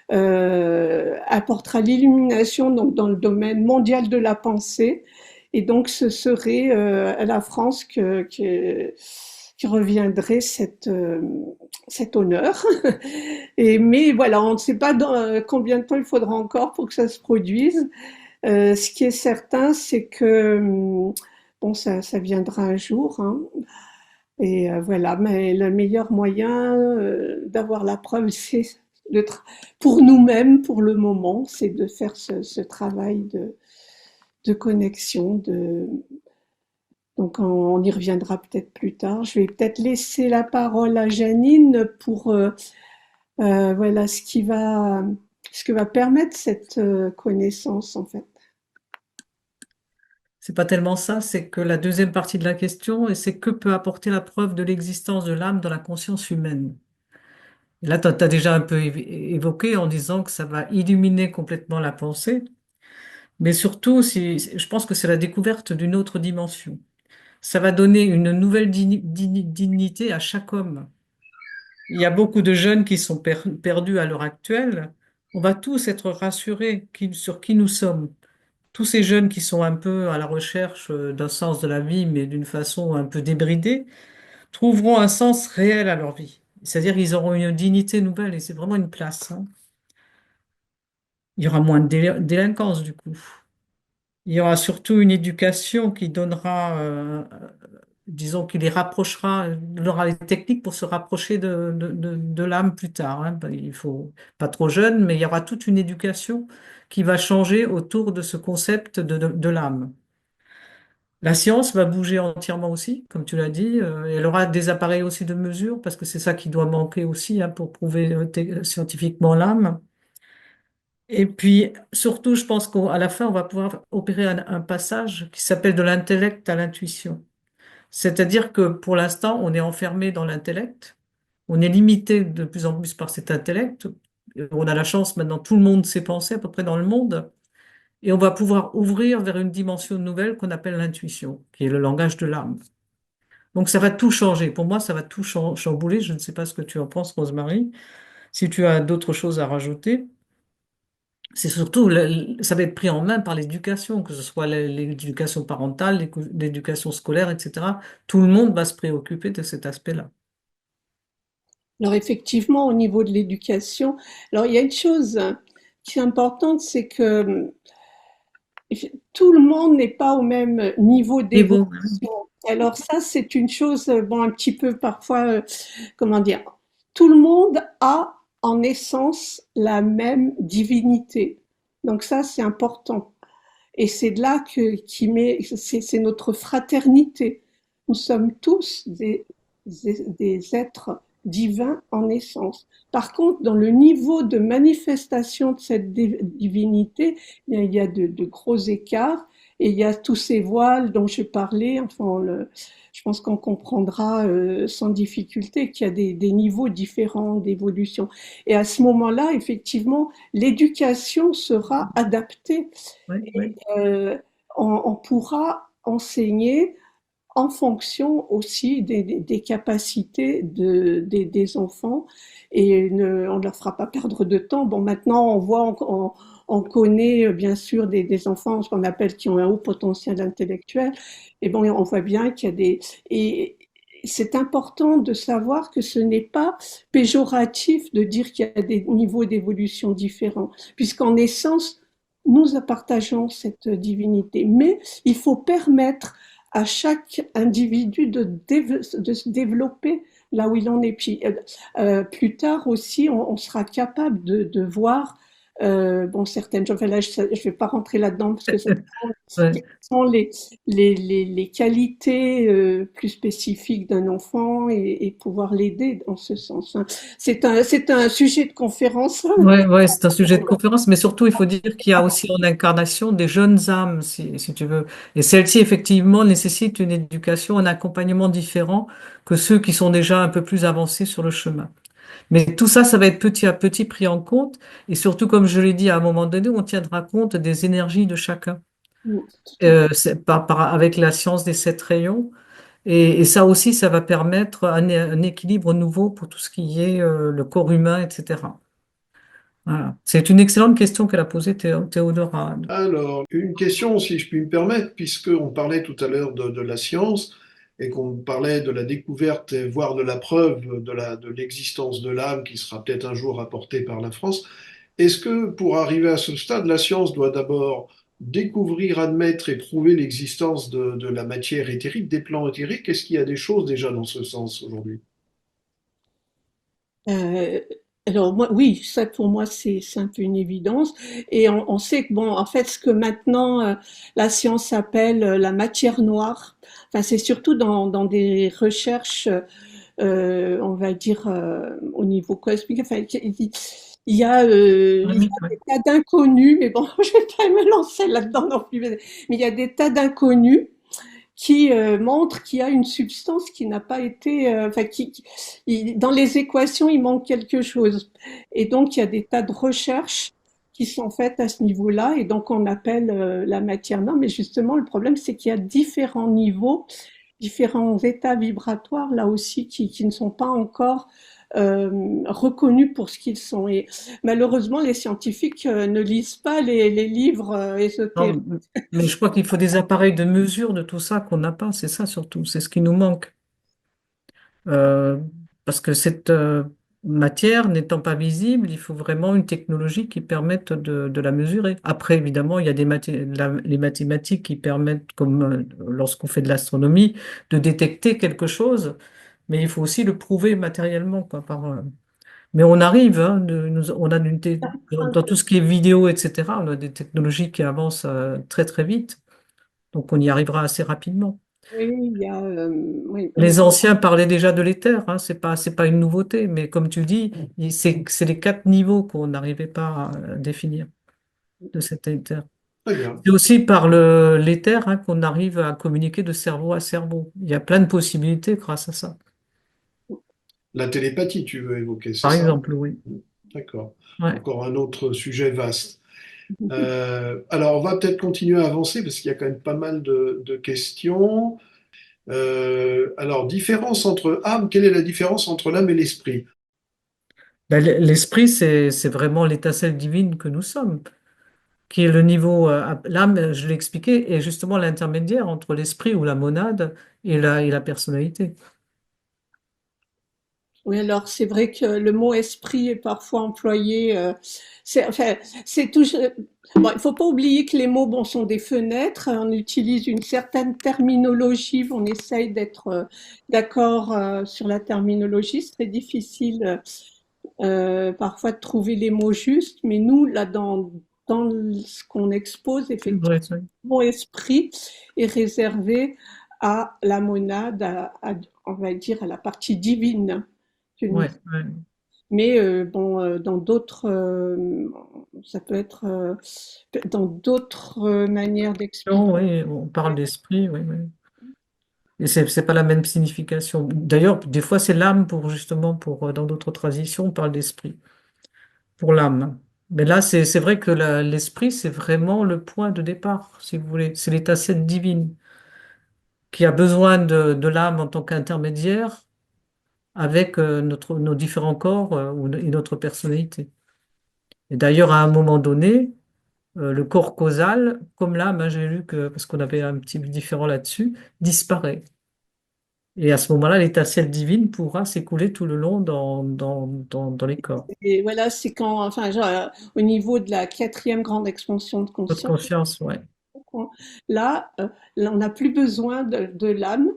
apportera l'illumination donc dans le domaine mondial de la pensée et donc ce serait à la France qui reviendrait cet honneur. Mais voilà, on ne sait pas combien de temps il faudra encore pour que ça se produise. Ce qui est certain, c'est que bon, ça viendra un jour, hein. Et voilà, mais le meilleur moyen d'avoir la preuve, c'est pour nous-mêmes, pour le moment, c'est de faire ce travail de connexion. Donc on y reviendra peut-être plus tard. Je vais peut-être laisser la parole à Janine pour voilà ce que va permettre cette connaissance en fait.
C'est pas tellement ça, c'est que la deuxième partie de la question, et c'est que peut apporter la preuve de l'existence de l'âme dans la conscience humaine. Et là, tu as déjà un peu évoqué en disant que ça va illuminer complètement la pensée, mais surtout, je pense que c'est la découverte d'une autre dimension. Ça va donner une nouvelle dignité à chaque homme. Il y a beaucoup de jeunes qui sont perdus à l'heure actuelle. On va tous être rassurés sur qui nous sommes. Tous ces jeunes qui sont un peu à la recherche d'un sens de la vie, mais d'une façon un peu débridée, trouveront un sens réel à leur vie. C'est-à-dire qu'ils auront une dignité nouvelle et c'est vraiment une place, hein. Il y aura moins de délinquance du coup. Il y aura surtout une éducation qui donnera, disons, qui les rapprochera, il aura les techniques pour se rapprocher de l'âme plus tard, hein. Ben, il faut pas trop jeune, mais il y aura toute une éducation qui va changer autour de ce concept de l'âme. La science va bouger entièrement aussi, comme tu l'as dit. Elle aura des appareils aussi de mesure, parce que c'est ça qui doit manquer aussi, hein, pour prouver scientifiquement l'âme. Et puis, surtout, je pense qu'à la fin, on va pouvoir opérer un passage qui s'appelle de l'intellect à l'intuition. C'est-à-dire que pour l'instant, on est enfermé dans l'intellect, on est limité de plus en plus par cet intellect. On a la chance maintenant, tout le monde sait penser à peu près dans le monde, et on va pouvoir ouvrir vers une dimension nouvelle qu'on appelle l'intuition, qui est le langage de l'âme. Donc ça va tout changer. Pour moi, ça va tout chambouler. Je ne sais pas ce que tu en penses, Rosemary, si tu as d'autres choses à rajouter. c'est surtout, ça va être pris en main par l'éducation, que ce soit l'éducation parentale, l'éducation scolaire, etc. Tout le monde va se préoccuper de cet aspect-là.
Alors effectivement, au niveau de l'éducation, alors il y a une chose qui est importante, c'est que tout le monde n'est pas au même niveau
Et
d'évolution.
bon,
Alors ça, c'est une chose, bon, un petit peu parfois, comment dire, tout le monde a en essence la même divinité. Donc ça, c'est important. Et c'est de là qui met, c'est notre fraternité. Nous sommes tous des êtres divins en essence. Par contre, dans le niveau de manifestation de cette divinité, il y a de gros écarts et il y a tous ces voiles dont je parlais. Enfin, je pense qu'on comprendra sans difficulté qu'il y a des niveaux différents d'évolution. Et à ce moment-là, effectivement, l'éducation sera adaptée
ouais, ouais.
euh, on pourra enseigner en fonction aussi des capacités des enfants et on ne leur fera pas perdre de temps. Bon, maintenant, on voit, on connaît bien sûr des enfants, ce qu'on appelle qui ont un haut potentiel intellectuel. Et bon, on voit bien qu'il y a et c'est important de savoir que ce n'est pas péjoratif de dire qu'il y a des niveaux d'évolution différents, puisqu'en essence, nous partageons cette divinité. Mais il faut permettre à chaque individu de se développer là où il en est. Puis plus tard aussi, on sera capable de voir bon, certaines choses. Enfin, là, je ne vais pas rentrer là-dedans parce que ça
Ouais.
quelles sont les qualités plus spécifiques d'un enfant et pouvoir l'aider dans ce sens, hein. C'est un sujet de conférence.
Ouais, ouais, c'est un sujet de conférence, mais surtout, il faut dire qu'il y a aussi en incarnation des jeunes âmes, si tu veux. Et celles-ci, effectivement, nécessitent une éducation, un accompagnement différent que ceux qui sont déjà un peu plus avancés sur le chemin. Mais tout ça, ça va être petit à petit pris en compte. Et surtout, comme je l'ai dit, à un moment donné, on tiendra compte des énergies de chacun,
Tout à fait.
avec la science des 7 rayons. Et ça aussi, ça va permettre un équilibre nouveau pour tout ce qui est le corps humain, etc. Voilà. C'est une excellente question qu'elle a posée, Théodora.
Alors, une question, si je puis me permettre, puisqu'on parlait tout à l'heure de la science et qu'on parlait de la découverte, et voire de la preuve de l'existence de l'âme qui sera peut-être un jour apportée par la France, est-ce que pour arriver à ce stade, la science doit d'abord découvrir, admettre et prouver l'existence de la matière éthérique, des plans éthériques? Est-ce qu'il y a des choses déjà dans ce sens aujourd'hui?
Euh, alors moi, oui, ça pour moi c'est un peu une évidence. Et on sait que bon, en fait, ce que maintenant la science appelle la matière noire, enfin c'est surtout dans des recherches, on va dire au niveau cosmique. Enfin, il y
Oui,
a
oui.
des tas d'inconnus, mais bon, je vais pas me lancer là-dedans non plus. Mais il y a des tas d'inconnus qui montre qu'il y a une substance qui n'a pas été, enfin, dans les équations, il manque quelque chose. Et donc, il y a des tas de recherches qui sont faites à ce niveau-là, et donc on appelle la matière noire. Mais justement, le problème, c'est qu'il y a différents niveaux, différents états vibratoires là aussi qui ne sont pas encore reconnus pour ce qu'ils sont. Et malheureusement, les scientifiques ne lisent pas les livres ésotériques.
Non, mais je crois qu'il faut des appareils de mesure de tout ça qu'on n'a pas. C'est ça surtout. C'est ce qui nous manque. Euh, Parce que cette matière n'étant pas visible, il faut vraiment une technologie qui permette de la mesurer. Après, évidemment, il y a les mathématiques qui permettent, comme lorsqu'on fait de l'astronomie, de détecter quelque chose, mais il faut aussi le prouver matériellement, quoi, mais on arrive, hein, on a dans tout ce qui est vidéo, etc., on a des technologies qui avancent très très vite, donc on y arrivera assez rapidement.
Oui, il y a, oui,
Les anciens parlaient déjà de l'éther, hein, c'est pas une nouveauté, mais comme tu dis, c'est les 4 niveaux qu'on n'arrivait pas à définir de cet éther.
Très bien.
C'est aussi par l'éther, hein, qu'on arrive à communiquer de cerveau à cerveau. Il y a plein de possibilités grâce à ça.
La télépathie, tu veux évoquer, c'est
Par
ça?
exemple, oui.
D'accord.
Ouais.
Encore un autre sujet vaste. Alors, on va peut-être continuer à avancer parce qu'il y a quand même pas mal de questions. Alors, différence entre âme, quelle est la différence entre l'âme et l'esprit?
Ben, l'esprit, c'est vraiment l'étincelle divine que nous sommes. qui est le niveau, l'âme, je l'ai expliqué, est justement l'intermédiaire entre l'esprit ou la monade et la personnalité.
Oui, alors c'est vrai que le mot esprit est parfois employé. Enfin, c'est toujours. Bon, il faut pas oublier que les mots, bon, sont des fenêtres. On utilise une certaine terminologie. On essaye d'être d'accord sur la terminologie. C'est très difficile parfois de trouver les mots justes. Mais nous, là, dans ce qu'on expose,
C'est
effectivement,
vrai, ça.
le mot esprit est réservé à la monade, on va dire à la partie divine que nous.
Ouais, ouais.
Mais bon, dans d'autres, ça peut être dans d'autres manières d'expliquer.
Non, oui, on parle d'esprit, oui, oui. Et c'est pas la même signification. D'ailleurs, des fois, c'est l'âme pour justement, dans d'autres traditions, on parle d'esprit, pour l'âme. Mais là, c'est vrai que l'esprit, c'est vraiment le point de départ, si vous voulez. C'est l'étincelle divine qui a besoin de l'âme en tant qu'intermédiaire avec nos différents corps et notre personnalité. Et d'ailleurs, à un moment donné, le corps causal, comme l'âme, hein, j'ai lu que, parce qu'on avait un petit peu différent là-dessus, disparaît. Et à ce moment-là, l'étincelle divine pourra s'écouler tout le long dans les corps.
Et voilà, c'est quand, enfin, genre, au niveau de la quatrième grande expansion de
Votre
conscience,
conscience, ouais.
là, là, on n'a plus besoin de l'âme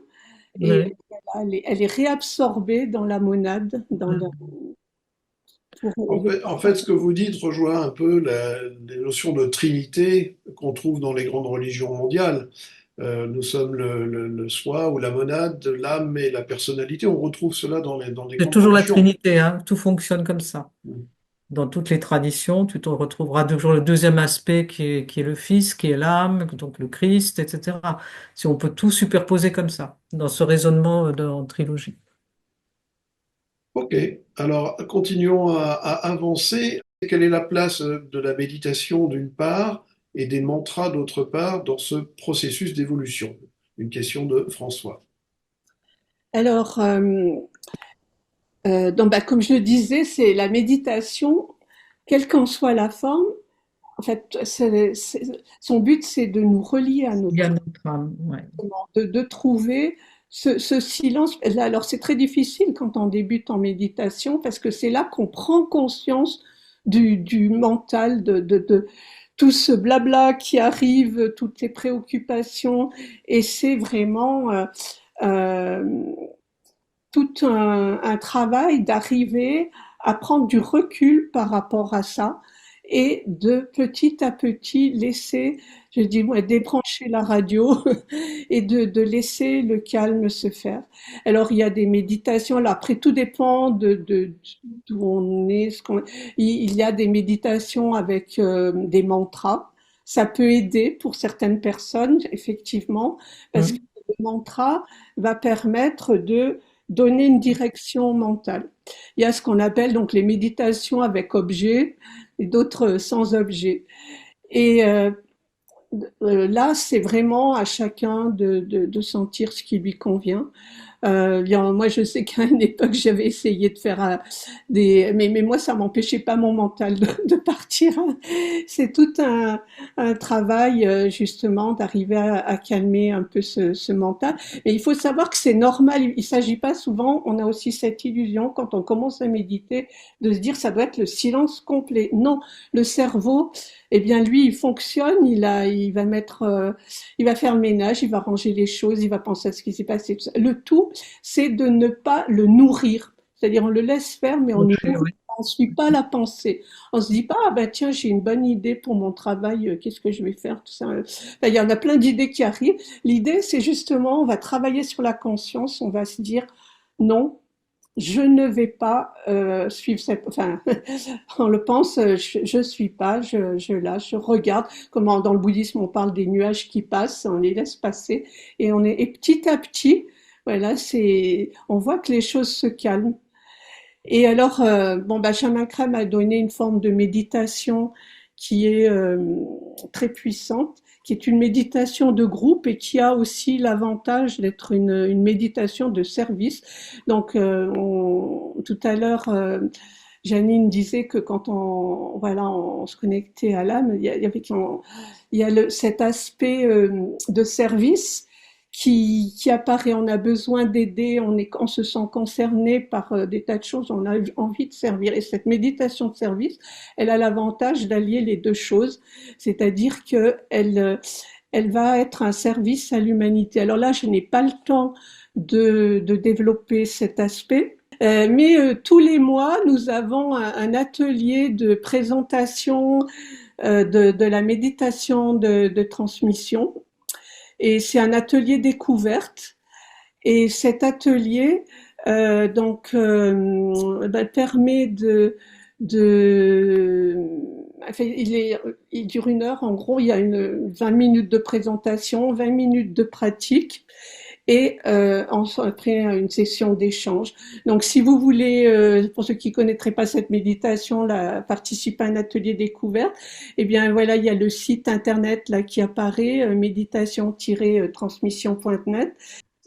et
Ouais.
voilà, elle est réabsorbée dans la monade, pour
En fait, ce que vous dites rejoint un peu les notions de trinité qu'on trouve dans les grandes religions mondiales. Nous sommes le soi ou la monade, l'âme et la personnalité. On retrouve cela dans les
C'est
grandes
toujours la
religions.
Trinité, hein. Tout fonctionne comme ça. Dans toutes les traditions, tu te retrouveras toujours le deuxième aspect qui est le Fils, qui est l'âme, donc le Christ, etc. Si on peut tout superposer comme ça, dans ce raisonnement en trilogie.
Ok, alors continuons à avancer. Quelle est la place de la méditation d'une part et des mantras d'autre part dans ce processus d'évolution? Une question de François.
alors, donc, bah, comme je le disais, c'est la méditation, quelle qu'en soit la forme. En fait, son but, c'est de nous relier à
Il y a
notre
notre âme, ouais.
âme, de trouver ce silence. Là, alors, c'est très difficile quand on débute en méditation parce que c'est là qu'on prend conscience du mental, de tout ce blabla qui arrive, toutes les préoccupations, et c'est vraiment euh, tout un travail d'arriver à prendre du recul par rapport à ça et de petit à petit laisser, je dis moi, débrancher la radio et de laisser le calme se faire. Alors il y a des méditations, là après tout dépend d'où on est, il y a des méditations avec des mantras. Ça peut aider pour certaines personnes, effectivement, parce que
Hum,
le mantra va permettre de donner une direction mentale. Il y a ce qu'on appelle donc les méditations avec objet et d'autres sans objet. Et là, c'est vraiment à chacun de sentir ce qui lui convient. Moi, je sais qu'à une époque, j'avais essayé de faire mais moi, ça m'empêchait pas mon mental de partir. C'est tout un travail, justement, d'arriver à calmer un peu ce mental. Mais il faut savoir que c'est normal. Il s'agit pas souvent, on a aussi cette illusion quand on commence à méditer de se dire ça doit être le silence complet. Non, le cerveau, eh bien, lui, il fonctionne, il va mettre, il va faire le ménage, il va ranger les choses, il va penser à ce qui s'est passé. Le tout, c'est de ne pas le nourrir. C'est-à-dire, on le laisse faire, mais on ne
oui.
suit pas la pensée. On se dit pas, ah ben tiens, j'ai une bonne idée pour mon travail, qu'est-ce que je vais faire, tout ça. Enfin, il y en a plein d'idées qui arrivent. L'idée, c'est justement, on va travailler sur la conscience, on va se dire, non, je ne vais pas suivre cette, enfin, on le pense, je suis pas, je lâche, je regarde. Comment dans le bouddhisme on parle des nuages qui passent, on les laisse passer et petit à petit, voilà, on voit que les choses se calment. Et alors, bon, Benjamin Crème a donné une forme de méditation qui est très puissante, qui est une méditation de groupe et qui a aussi l'avantage d'être une méditation de service. Donc, tout à l'heure, Janine disait que quand on se connectait à l'âme, il y a cet aspect de service qui apparaît. On a besoin d'aider, on se sent concerné par des tas de choses, on a envie de servir. Et cette méditation de service, elle a l'avantage d'allier les deux choses, c'est-à-dire que elle va être un service à l'humanité. Alors là, je n'ai pas le temps de développer cet aspect. Mais tous les mois, nous avons un atelier de présentation de la méditation de transmission. Et c'est un atelier découverte. Et cet atelier permet enfin, il dure 1 heure. En gros, il y a 20 minutes de présentation, 20 minutes de pratique et après une session d'échange. Donc, si vous voulez, pour ceux qui connaîtraient pas cette méditation, participer à un atelier découverte, eh bien voilà, il y a le site internet là qui apparaît, méditation-transmission.net.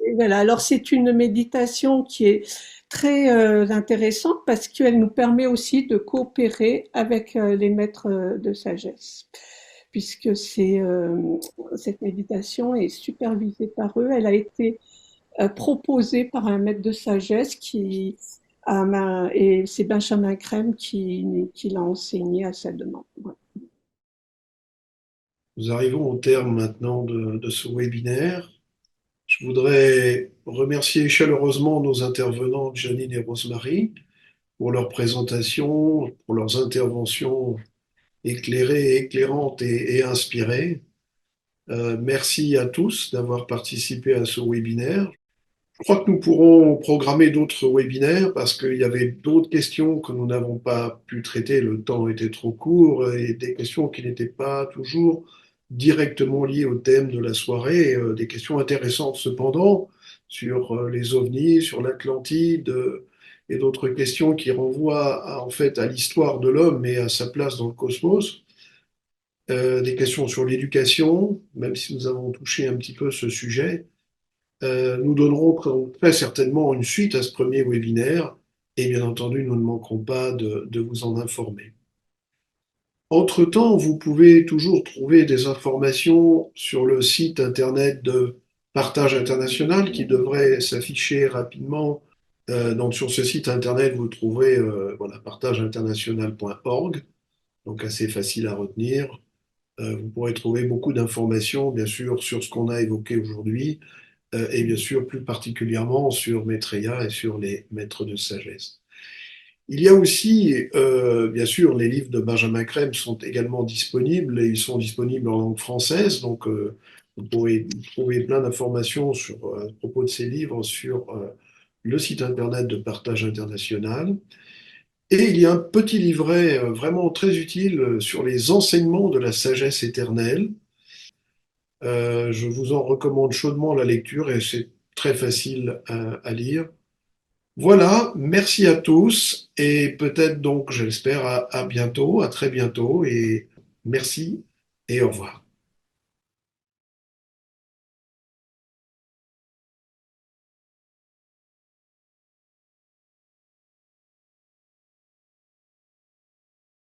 Et voilà. Alors, c'est une méditation qui est très intéressante parce qu'elle nous permet aussi de coopérer avec les maîtres de sagesse, puisque cette méditation est supervisée par eux. Elle a été proposée par un maître de sagesse et c'est Benjamin Crème qui l'a enseigné à sa demande. Ouais.
Nous arrivons au terme maintenant de ce webinaire. Je voudrais remercier chaleureusement nos intervenantes Janine et Rosemary pour leur présentation, pour leurs interventions éclairées, éclairantes et inspirées. Merci à tous d'avoir participé à ce webinaire. Je crois que nous pourrons programmer d'autres webinaires parce qu'il y avait d'autres questions que nous n'avons pas pu traiter. Le temps était trop court et des questions qui n'étaient pas toujours directement liées au thème de la soirée. Des questions intéressantes cependant sur les ovnis, sur l'Atlantide et d'autres questions qui renvoient en fait à l'histoire de l'homme et à sa place dans le cosmos. Des questions sur l'éducation, même si nous avons touché un petit peu ce sujet. Nous donnerons très certainement une suite à ce premier webinaire et bien entendu, nous ne manquerons pas de vous en informer. Entre-temps, vous pouvez toujours trouver des informations sur le site internet de Partage International qui devrait s'afficher rapidement. Donc sur ce site internet, vous trouverez voilà, partageinternational.org, donc assez facile à retenir. Vous pourrez trouver beaucoup d'informations, bien sûr, sur ce qu'on a évoqué aujourd'hui, et bien sûr plus particulièrement sur Maitreya et sur les maîtres de sagesse. Il y a aussi, bien sûr, les livres de Benjamin Crème sont également disponibles et ils sont disponibles en langue française, donc vous pourrez trouver plein d'informations à propos de ces livres sur le site internet de Partage International. Et il y a un petit livret vraiment très utile sur les enseignements de la sagesse éternelle. Je vous en recommande chaudement la lecture et c'est très facile à lire. Voilà, merci à tous et peut-être donc, j'espère, à bientôt, à très bientôt et merci et au revoir.